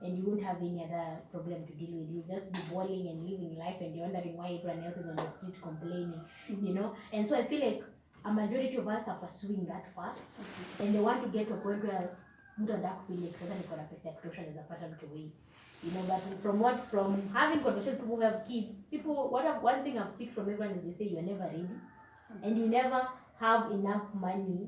And you won't have any other problem to deal with. You'll just be balling and living life and you're wondering why everyone else is on the street complaining, you know. And so I feel like a majority of us are pursuing that fast, and they want to get to a point where mtu anataka kufeel like sasa niko na pesa ya kutosha naweza pata mtoi, you know. But from having conversation to move have kids, people, one thing I've picked from everyone is they say you're never ready, and you never have enough money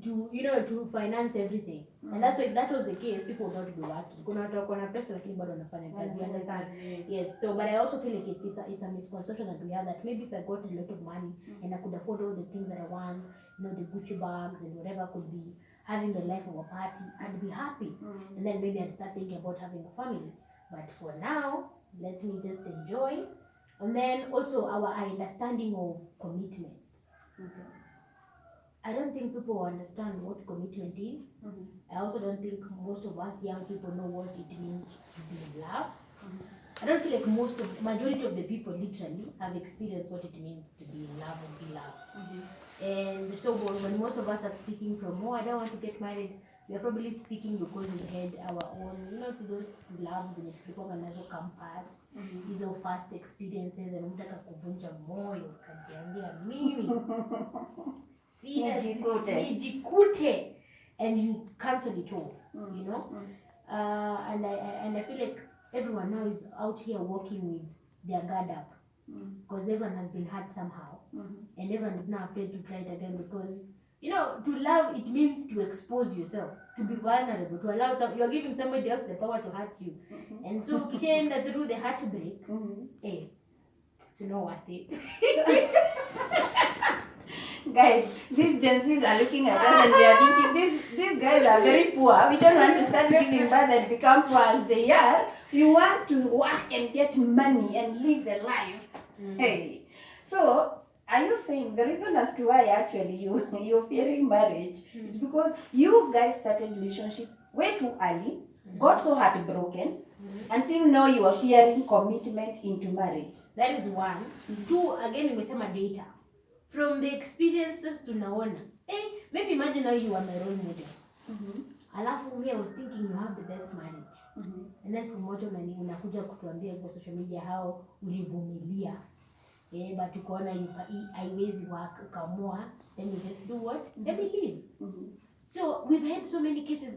to, you know, to finance everything. And that's why if that was the case, people would not be working. Kuna watu wako na pesa lakini bado wanafanya kazi. You understand? Yes. So, but I also feel like it's a misconception that we have, that maybe if I got a lot of money and I could afford all the things that I want, you know, the Gucci bags and whatever, could be having the life of a party, I'd be happy. And then maybe I'd start thinking about having a family. But for now, let me just enjoy. And then also our understanding of commitment. I don't think people understand what commitment is. I also don't think most of us young people know what it means to be in love. I don't feel like majority of the people literally have experienced what it means to be in love and be loved. And so when most of us are speaking from, I don't want to get married, we are probably speaking because we had our own, you know, to those loves and nazo campus, hizo first experiences, and unataka kuvunja moyo kajiambia mimi nijikute, and you cancel it off, you know. And I feel like everyone now is out here walking with their guard up, because everyone has been hurt somehow, and everyone is now afraid to try it again, because, you know, to love, it means to expose yourself, to be vulnerable, to allow you are giving somebody else the power to hurt you. And so ukishaenda through the heartbreak, it's not worth it. Guys, these Gen Zs are looking at us and we are thinking, these guys are very poor. We don't want to start giving birth and become poor as they are. We want to work and get money and live the life. Hey, so Are you saying the reason as to why actually you're fearing marriage is because you guys started relationship way too early, got so heartbroken, until now you are fearing commitment into marriage? That is one. Two, again nimesema data. From the experiences tunaona. Maybe imagine now you are my role model. Alafu me I was thinking you have the best marriage. And then siku moja unakuja kutuambia kwa social media how ulivumilia. But ukaona haiwezi work, ukamua, then you just do what? Then we leave. So we've had so many cases,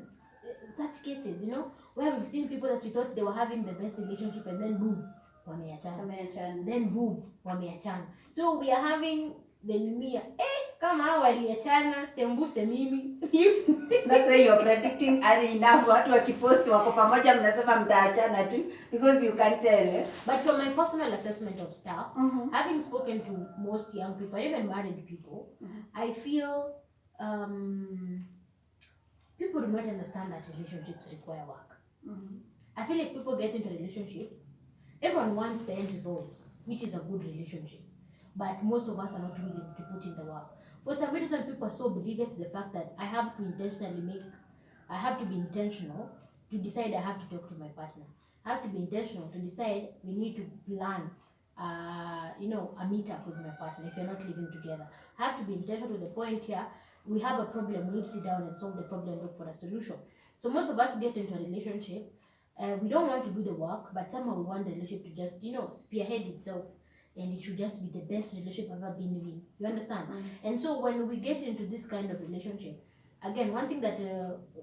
such cases, you know, where we've seen people that we thought they were having the best relationship and then boom, wameachana. Then boom, wameachana. So we are having the dunia, kama hao waliachana, sembuse mimi. That's why you're predicting early enough. Watu wakipost wako pamoja mnasema mtaachana tu because you can't tell. But from my personal assessment of stuff, having spoken to most young people, even married people, I feel people do not understand that relationships require work. I feel like people get into a relationship, everyone wants the end results, which is a good relationship. But most of us are not willing to put in the work. For some reason, people are so oblivious to the fact that I have to be intentional to decide I have to talk to my partner. I have to be intentional to decide we need to plan, a meetup with my partner if you're not living together. I have to be intentional to the point here, we have a problem, we need to sit down and solve the problem, look for a solution. So most of us get into a relationship, we don't want to do the work, but somehow we want the relationship to just, spearhead itself. And it should just be the best relationship I've ever been in. You understand? And so when we get into this kind of relationship, again, one thing that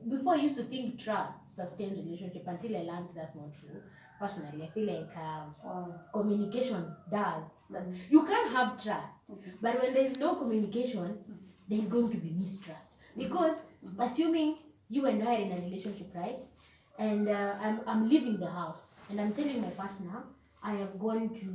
before I used to think trust sustains relationship until I learned that's not true. Personally, I feel like communication does. You can't have trust, but when there is no communication, there is going to be mistrust. Because assuming you and I are in a relationship, right? And I'm leaving the house, and I'm telling my partner, I have gone to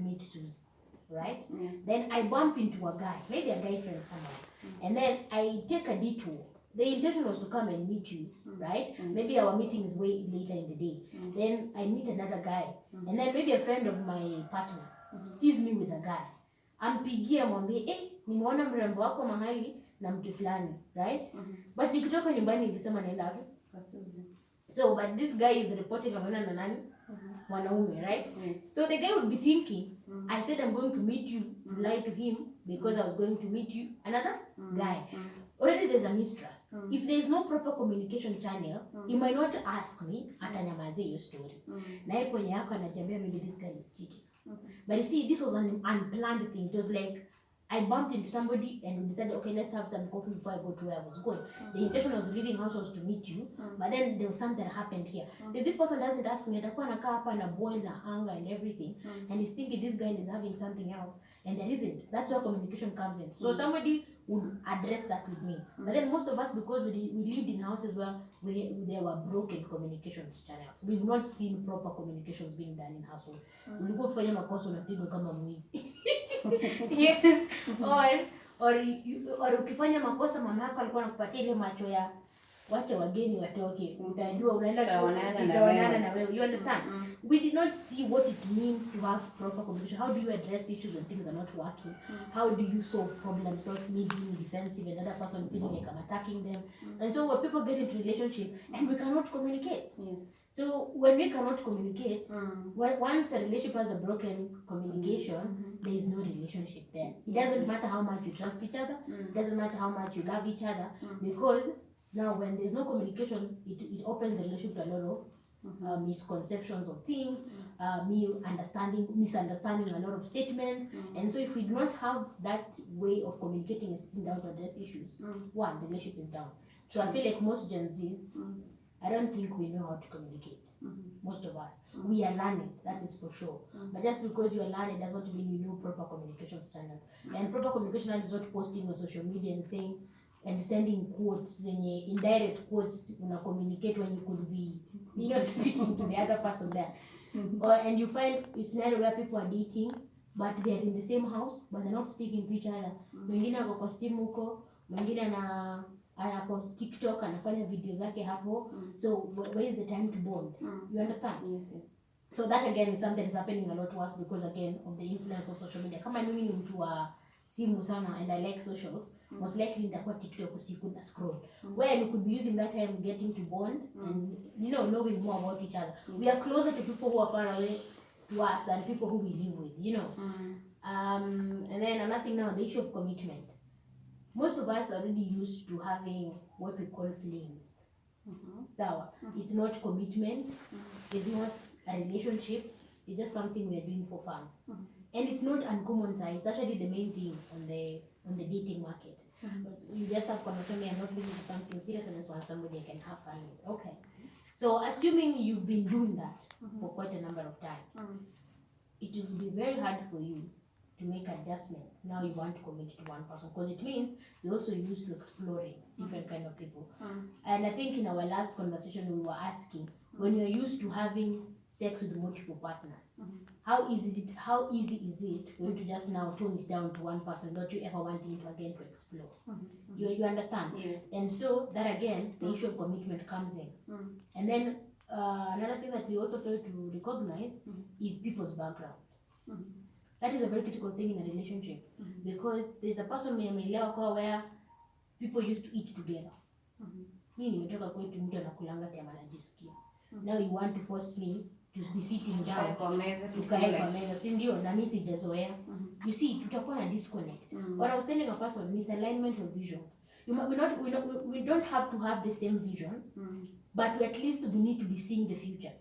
meet Suzie, right? Then I bump into a guy, maybe a guy friend somewhere, and then I take a detour. The intention was to come and meet you, right? Maybe our meeting is way later in the day. Then I meet another guy, and then maybe a friend of my partner sees me with a guy. Ampigia mwambie, nimeona mrembo wako mahali na mtu fulani, right? But nikitoka nyumbani nilisema naenda wapi? Kwa Suzie. So, but this guy is reporting ameona na nani? Mwanaume, right? So the guy would be thinking, I said I'm going to meet you, to lie to him because I was going to meet you, another guy. Already there's a mistrust. If there is no proper communication channel, he might not ask me, atanyamaze hiyo story. Na yeye kwenye yako anajambia maybe this guy is cheating. But you see, this was an unplanned thing. It was like I bumped into somebody and we decided, okay, let's have some coffee before I go to where I was going. The intention was leaving house was to meet you, but then there was something that happened here. So if this person doesn't ask me, atakuwa anakaa hapa na boil na anger and everything, and he's thinking this guy is having something else, and there isn't. That's where communication comes in. So somebody would address that with me. But then most of us, because we lived in houses where there were broken communications channels, we've not seen proper communications being done in household. Ulikuwa kufanya makosa unapigwa kama mwizi. Yes. Or ukifanya makosa mama yako alikuwa anakupatia ile macho ya wacha wageni watoke, utajua unaenda kuonana na wewe. You understand? We did not see what it means to have proper communication. How do you address issues when things are not working? How do you solve problems without me being defensive and another person feeling like I'm attacking them? And so when people get into relationship and we cannot communicate. Yes. So when we cannot communicate, once a relationship has a broken communication, there is no relationship there. It doesn't matter how much you trust each other. It doesn't matter how much you love each other. Because now when there's no communication, it opens the relationship to a lot of misconceptions of things, misunderstanding a lot of statements. And so if we do not have that way of communicating and sitting down to address issues, one, the relationship is down. So I feel like most Gen Zs, I don't think we know how to communicate. Most of us. We are learning, that is for sure. But just because you are learning does not mean you know proper communication channels. And proper communication is not posting on social media and saying and sending quotes, indirect quotes, communicate when you could be, speaking to the other person there. And you find a scenario where people are dating, but they are in the same house, but they're not speaking to each other. Mwingine ako kwa simu huko, mwingine ana TikTok anafanya video zake hapo. So where is the time to bond? You understand? Yes. So that again is something that's happening a lot to us because again of the influence of social media. Kama mimi ni mtu wa simu sana and I like socials, most likely nitakuwa TikTok usiku na scroll. Where you could be using that time getting to bond and knowing more about each other. We are closer to people who are far away to us than people who we live with, And then another thing now, the issue of commitment. Most of us are already used to having what we call flings. So it's not commitment, it's not a relationship, it's just something we are doing for fun. And it's not uncommon size. It's actually the main thing on the dating market. But you just have conversation, I'm not looking for something serious, and just want somebody I can have fun with. Okay. So assuming you've been doing that for quite a number of times, it will be very hard for you to make adjustments. Now you want to commit to one person because it means you're also used to exploring different kind of people. And I think in our last conversation we were asking, when you're used to having sex with multiple partners, how easy is it for you to just now tone it down to one person without you ever wanting to again to explore? You understand? Yeah. And so that again, the issue of commitment comes in. And then another thing that we also fail to recognize is people's background. That is a very critical thing in a relationship because there's a person where people used to eat together. Mimi nimetoka kwetu mtu anakulanga tema anajisikia. Now you want to force me to be sitting down tukae kwa meza, si ndio? Na mimi sijazoea. You see, tutakuwa na disconnect. What I was telling a person, misalignment of vision. We don't have to have the same vision, but at least we need to be seeing the future.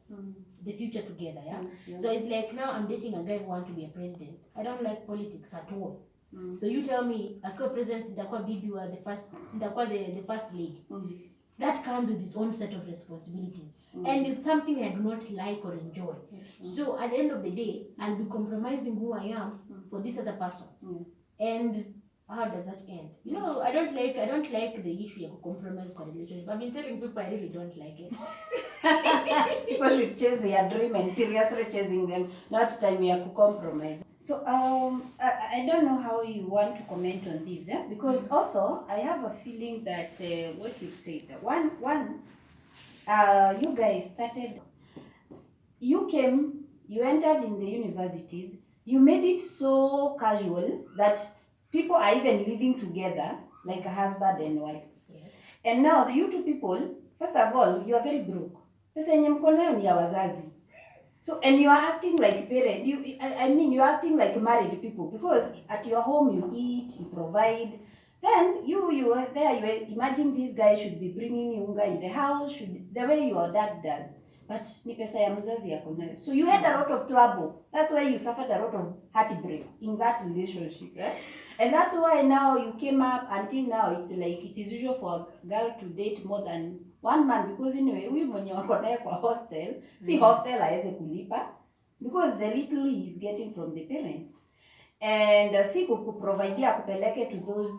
The future together, yeah? So it's like now I'm dating a guy who wants to be a president. I don't like politics at all. So you tell me, akiwa president, nitakuwa bibi wa the first lady. That comes with its own set of responsibilities. And it's something I do not like or enjoy. So at the end of the day, I'll be compromising who I am for this other person. And how does that end? I don't like the issue of compromise for relationship. I've been telling people I really don't like it. People should chase their dream and seriously chasing them, not time to compromise. So I don't know how you want to comment on this, because also I have a feeling that what you said, one you guys started, you entered in the universities, you made it so casual that people are even living together like a husband and wife. Yes. And now you two people, first of all, you are very broke. Pesa yenye mko nayo ni ya wazazi. So, and you are acting like parents. You are acting like married people because at your home you eat, you provide. Then you are there. You imagine this guy should be bringing you unga in the house, the way your dad does. But ni pesa ya mzazi yako nayo. So you had a lot of trouble. That's why you suffered a lot of heartbreaks in that relationship. And that's why now you came up until now. It's like it is usual for a girl to date more than one man because anyway, huyu mwenye wako naye kwa hostel, si hostel aweze kulipa because the little he is getting from the parents. And si kuprovidea kupeleke to those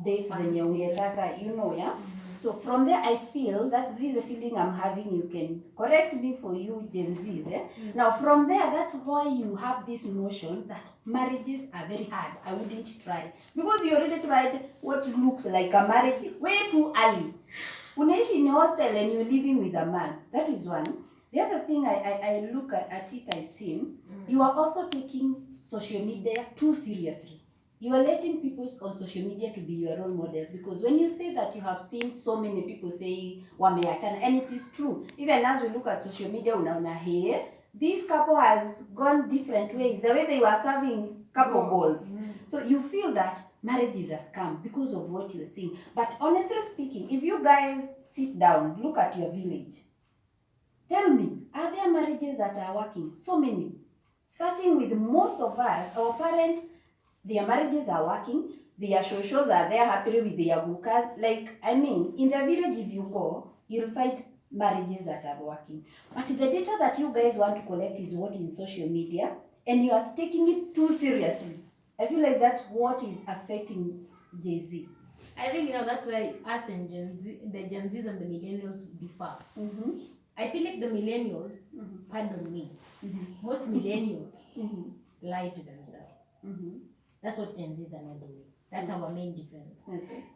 dates zenye ungetaka, yeah? So from there I feel that this is a feeling I'm having. You can correct me for you Gen Zs. Now from there, that's why you have this notion that marriages are very hard. I wouldn't try. Because you already tried what looks like a marriage way too early. Unaishi in a hostel and you're living with a man. That is one. The other thing I look at it, I see, you are also taking social media too seriously. You are letting people on social media to be your role models because when you say that you have seen so many people saying wameachana, and it is true. Even as we look at social media, unaona here, this couple has gone different ways. The way they were serving couple goals. So you feel that marriage is a scam because of what you're seeing. But honestly speaking, if you guys sit down, look at your village, tell me, are there marriages that are working? So many. Starting with most of us, our parents, their marriages are working, their shows are there happy with their bukas. In the village if you go, you'll find marriages that are working. But the data that you guys want to collect is what in social media, and you are taking it too seriously. I feel like that's what is affecting Gen Zs. I think that's where us and the Gen Zs and the Millennials differ. I feel like the Millennials, pardon me, most Millennials lie to themselves. That's what Gen Zs are not doing. That's our main difference.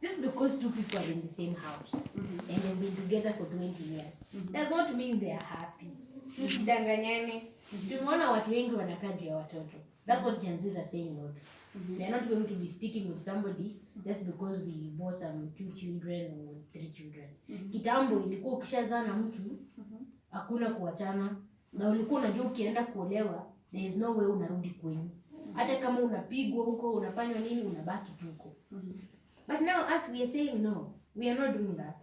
Just because two people are in the same house and they've been together for 20 years does not mean they are happy. Tusidanganyane. Tumeona watu wengi wanakaa juu ya watoto. That's what Gen Zs are saying no to. They are not going to be sticking with somebody just because we bought some 2 children or 3 children. Kitambo ilikuwa ukishazaa na mtu hakuna kuachana, na ulikuwa unajua ukienda kuolewa there is no way unarudi kwenu. Hata kama unapigwa huko, unafanywa nini, unabaki tu huko. But now as we are saying no, we are not doing that.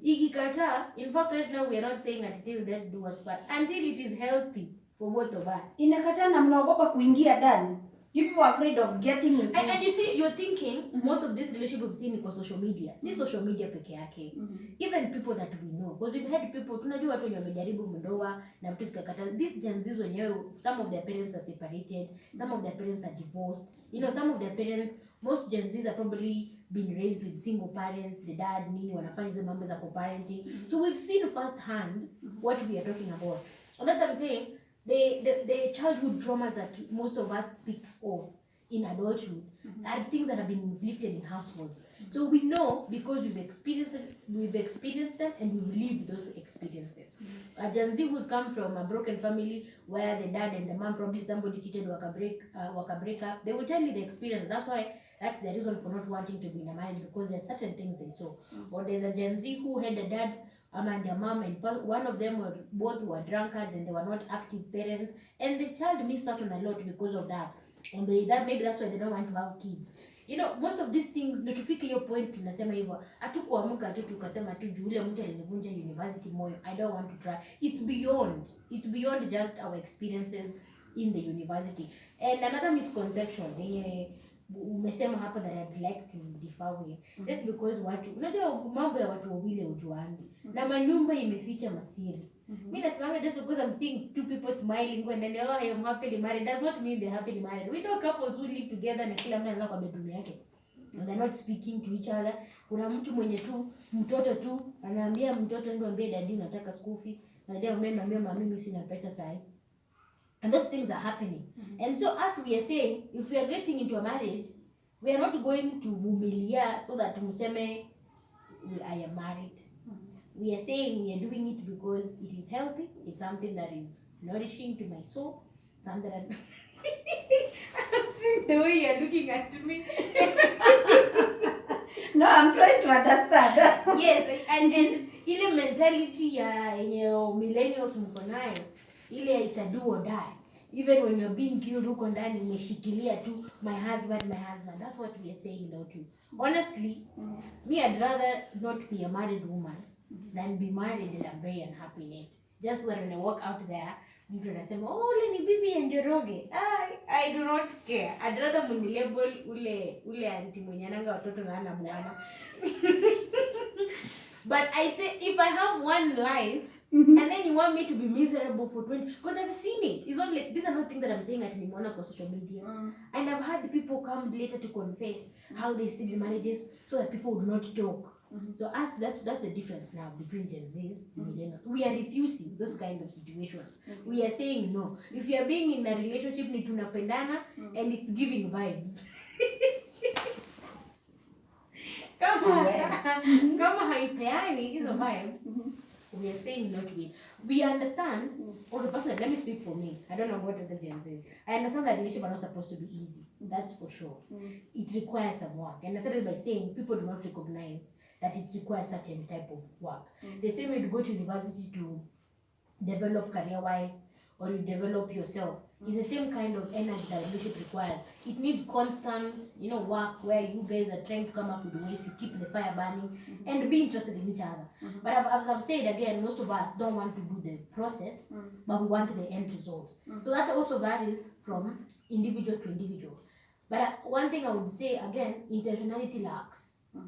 Ikikataa, in fact right now we are not saying until death do us part, until it is healthy for both of us. Inakataa na mnaogopa kuingia ndani. You people are afraid of getting into. And you see, you're thinking most of this relationship we've seen is social media. See social media peke yake. Even people that we know. Because we've had people, tunajua watu wenye wamejaribu ndoa na vitu zikakataa. These Gen Zs wenyewe, some of their parents are separated, some of their parents are divorced. You know, some of their parents, most Gen Zs are probably been raised with single parents, the dad nini wanafanya hizo mambo za co-parenting. So we've seen firsthand what we are talking about. And that's what I'm saying. The childhood traumas that most of us speak of in adulthood are things that have been inflicted in households. So we know because we've experienced them and we've lived those experiences. A Gen Z who's come from a broken family where the dad and the mom, probably somebody cheated, waka break up, they will tell you the experience. That's why that's the reason for not wanting to be in a marriage, because there are certain things they saw. Or there's a Gen Z who had a dad and their mom, and one of them both were drunkards and they were not active parents, and the child missed out on a lot because of that. And maybe that's why they don't want to have kids. You know, most of these things, ndio tufike hiyo point tunasema hivyo, hatukuamka tu tukasema tu yule mtu alinivunja university moyo, I don't want to try. It's beyond just our experiences in the university. And another misconception umesema hapa that I'd like to differ with, just because watu unajua mambo ya watu wawili ujuani na manyumba imeficha masiri. Mimi nasema just because I'm seeing two people smiling when they oh I am happily married does not mean they're happily married. We know couples who live together na kila mtu anaenda kwa bedroom yake and they're not speaking to each other. Kuna mtu mwenye tu mtoto tu anaambia mtoto ndio ambie daddy nataka school fees, na daddy anamwambia mama mimi sina pesa sasa. And those things are happening. And so as we are saying, if we are getting into a marriage, we are not going to vumilia so that museme I am married. We are saying we are doing it because it is healthy. It's something that is nourishing to my soul. Something that I'm seeing the way you're looking at me. No, I'm trying to understand. Yes, and ile mentality ya millennials mko nayo, ile it's a do or die. Even when you're being killed huko ndani umeshikilia tu my husband. That's what we are saying now too. Honestly, me I'd rather not be a married woman than be married and I'm very unhappy in it. Just when I walk out there, mtu anasema oh ule ni bibi ya Njoroge. I do not care. I'd rather munilabel ule auntie mwenye ananga watoto na ana bwana. But I say if I have one life and then you want me to be miserable for 20, because I've seen it. It's not like these are not things that I'm saying at Limona on social media. And I've had people come later to confess how they stayed in marriages so that people would not talk. So that's the difference now between Gen Zs and Millennials. We are refusing those kind of situations. We are saying no. If you are being in a relationship ni tunapendana and it's giving vibes. Kama haipeani hizo vibes, we are saying no to it. We understand, okay, personally, let me speak for me. I don't know what other Gen Zs. I understand that relationships are not supposed to be easy. That's for sure. It requires some work. And I started by saying people do not recognize that it requires certain type of work. The same way you go to university to develop career-wise or you develop yourself. It's the same kind of energy that relationship requires. It needs constant, work where you guys are trying to come up with ways to keep the fire burning and be interested in each other. But as I've said again, most of us don't want to do the process, but we want the end results. So that also varies from individual to individual. But one thing I would say again, intentionality lacks.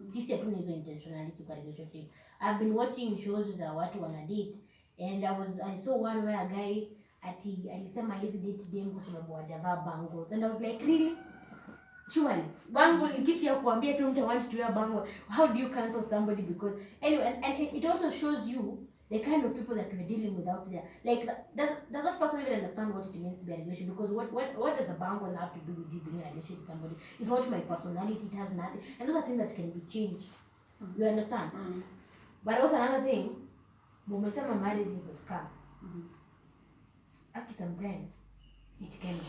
Sisi hatuna hizo intentionality kwa relationship. I've been watching shows za watu wana date and I saw one where a guy alisema hizi date dem kwa sababu hajavaa bangles and I was like really? Surely bangle ni kitu ya kuambia tu mtu want to wear bangle. How do you cancel somebody because anyway and it also shows you the kind of people that we're dealing with out there. Like does that person even understand what it means to be a relationship? Because what does a bangle have to do with you being in a relationship with somebody? It's not my personality, it has nothing. And those are things that can be changed. You understand? But also another thing, umesema marriage is a scam. Actually, sometimes it can be.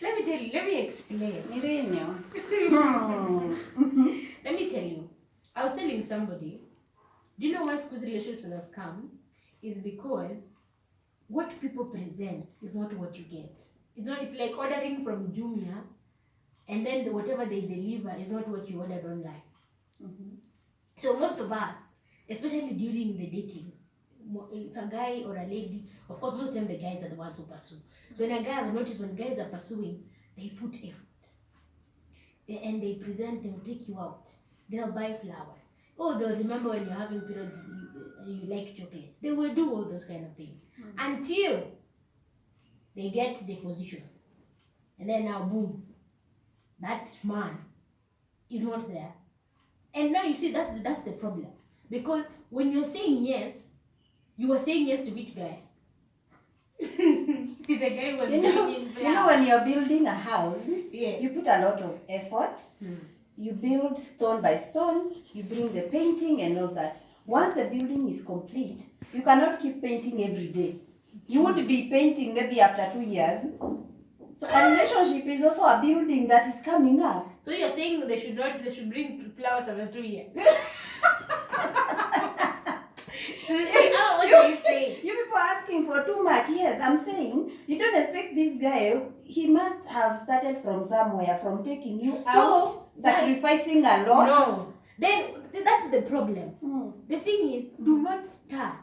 Let me tell you, let me explain. Millennial. Let me tell you. I was telling somebody, do you know why schools relationships has come? Is because what people present is not what you get. It's like ordering from Jumia, and then whatever they deliver is not what you ordered online. So most of us, especially during the datings, if a guy or a lady, of course most of the time the guys are the ones who pursue. So when a guy, I've noticed when guys are pursuing, they put effort. And they present, they'll take you out. They'll buy flowers. Oh, they'll remember when you're having periods, you like chocolates. They will do all those kind of things. Until they get the position. And then now, boom, that man is not there. And now you see, that's the problem. Because when you're saying yes, you are saying yes to which guy? See, the guy was you know when you're building a house, yes. you put a lot of effort. You build stone by stone, you bring the painting and all that. Once the building is complete, you cannot keep painting every day. You would be painting maybe after 2 years. So a relationship is also a building that is coming up. So you're saying they should bring flowers after 2 years. What are you saying? You people are asking for too much. Yes, I'm saying you don't expect this guy. He must have started from somewhere, from taking you out, sacrificing a lot. No. Then that's the problem. The thing is, do not start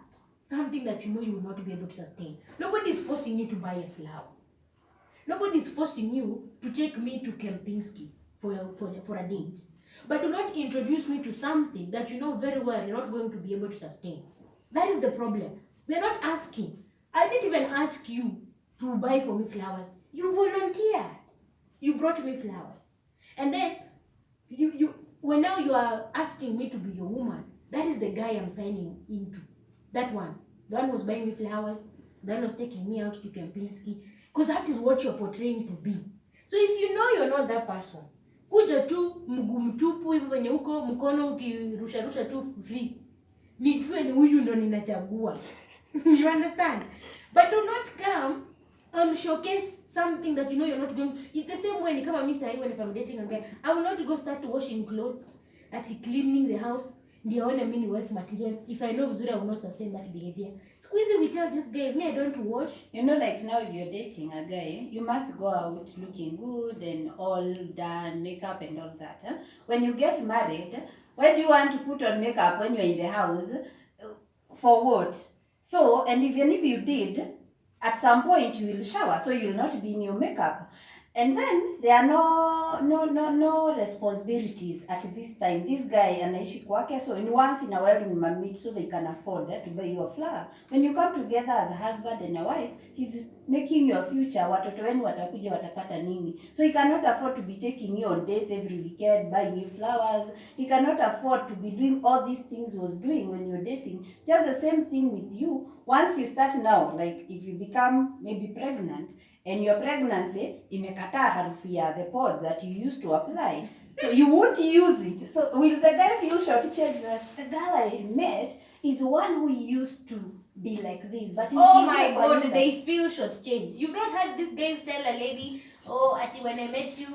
something that you know you will not be able to sustain. Nobody is forcing you to buy a flower. Nobody is forcing you to take me to Kempinski for a date. But do not introduce me to something that you know very well you're not going to be able to sustain. That is the problem. We're not asking. I didn't even ask you to buy for me flowers. You volunteered. You brought me flowers. And then when now you are asking me to be your woman, that is the guy I'm signing into. That one. The one was buying me flowers. The one was taking me out to Kempinski. Because that is what you're portraying to be. So if you know you're not that person, kuja tu mguu mtupu hivyo venye huko mkono ukirusha tu free. Nijue ni huyu ndo ninachagua. You understand? But do not come and showcase something that you know you're not going. It's the same way kama mimi sasa when I'm dating a guy, I will not go start washing clothes, cleaning the house. Ndio one mimi wife material. If I know vizuri I will not sustain that behavior. Squeezy, we tell these guys, me I don't wash. You know, like now if you're dating a guy, you must go out looking good and all done, makeup and all that. Huh? When you get married, why do you want to put on makeup when you're in the house? For what? So, and even if you did, at some point you will shower, so you'll not be in your makeup. And then there are no responsibilities at this time. This guy anaishi kwake, so in once in a while you meet so they can afford to buy you a flower. When you come together as a husband and a wife, he's making your future. Watoto wenu watakuja watapata nini? So he cannot afford to be taking you on dates every weekend, buying you flowers. He cannot afford to be doing all these things he was doing when you're dating. Just the same thing with you. Once you start now, like if you become maybe pregnant, and your pregnancy imekataa harufu ya the pod that you used to apply, so you won't use it. So will the guy feel shortchanged that the girl I met is one who used to be like this? But oh my God, they feel shortchanged. You've not had these guys tell a lady, oh, ati when I met you,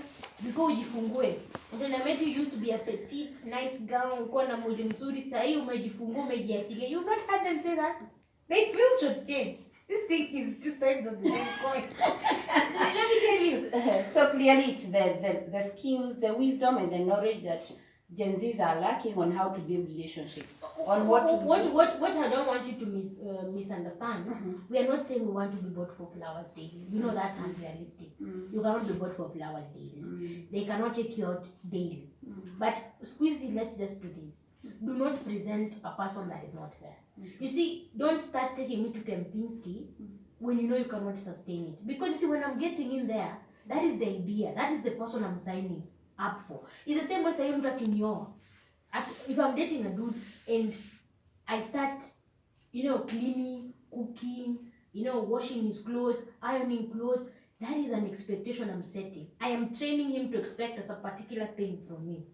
because ujifungue. When I met you, used to be a petite, nice girl, uko na mwili mzuri, sasa hivi umejifungua, umejiachilia. You've not had them say that. They feel shortchanged. This thing is two sides of the same coin. Let me tell you. So clearly it's the skills, the wisdom and the knowledge that Gen Zs are lacking on how to build relationships. On what I don't want you to misunderstand. We are not saying we want to be bought for flowers daily. You know that's unrealistic. You cannot be bought for flowers daily. They cannot take you out daily. But Squeezy, let's just do this. Do not present a person that is not there. You see, don't start taking me to Kempinski when you know you cannot sustain it. Because you see, when I'm getting in there, that is the idea. That is the person I'm signing up for. It's the same way saying that in your. If I'm dating a dude and I start, cleaning, cooking, washing his clothes, ironing clothes, that is an expectation I'm setting. I am training him to expect as a particular thing from me.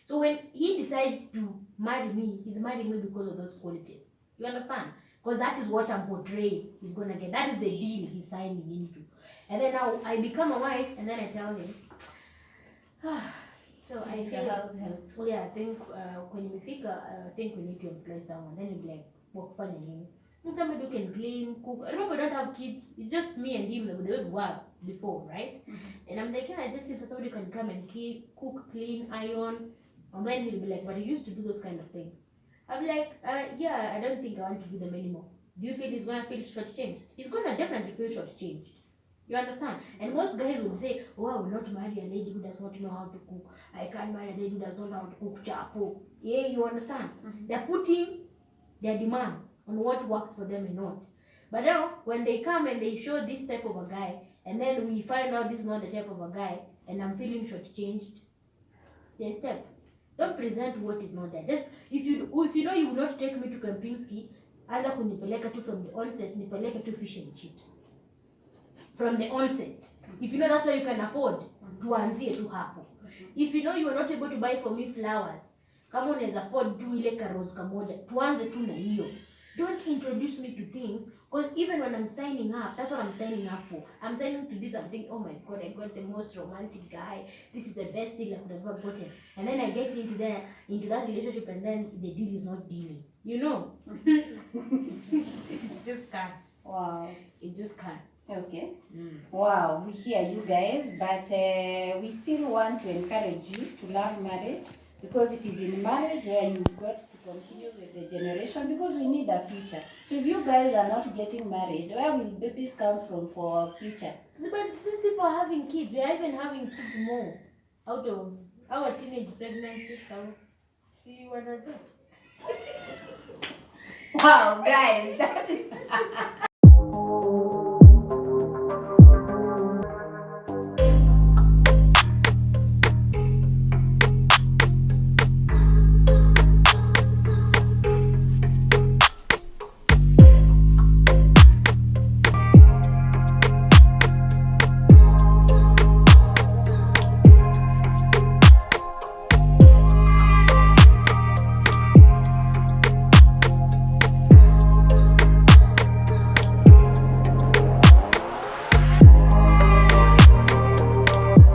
So when he decides to marry me, he's marrying me because of those qualities. You understand? because that is what I'm portraying he's gonna get. That is the deal he's signing into. And then now I become a wife, and then I tell him, so I feel house help. yeah, I think when you figure, I think we need to employ someone. Then you'll be like, work for him. Somebody who can clean, cook. I know we don't have kids. It's just me and him the way we were before, right? And I'm like, yeah, I just need somebody who can come and cook, clean, iron. And then he'll be like, but you used to do those kind of things. I'm like, yeah, I don't think I want to do them anymore. Do you feel he's gonna feel shortchanged? He's gonna definitely feel shortchanged. You understand? And most guys would say, oh, I will not marry a lady who does not know how to cook. I can't marry a lady who does not know how to cook chapo. Yeah, you understand? They're putting their demands on what works for them and not. But now, when they come and they show this type of a guy, and then we find out this is not the type of a guy, and I'm feeling shortchanged, stay step. Don't present what is not there. Just if you know you will not take me to Kempinski, anza kunipeleka tu from the onset, nipeleke tu fish and chips. From the onset. If you know that's what you can afford, tuanzie tu hapo. If you know you are not able to buy for me flowers, kama unaweza afford tu ile karos kamoja, tuanze tu na hiyo. Don't introduce me to things, because even when I'm signing up, that's what I'm signing up for. I'm signing to this, I'm thinking, oh my god, I got the most romantic guy. This is the best deal I could have ever gotten. And then I get into that relationship, and then the deal is not dealing. You know? It just can't. Wow. It just can't. Okay. Wow, we hear you guys, but we still want to encourage you to love marriage, because it is in marriage where you've got to continue with the generation, because we need a future. So if you guys are not getting married, where will babies come from for our future? But these people are having kids. We are even having kids more out of our teenage pregnancy. See what I say? Wow, guys, that is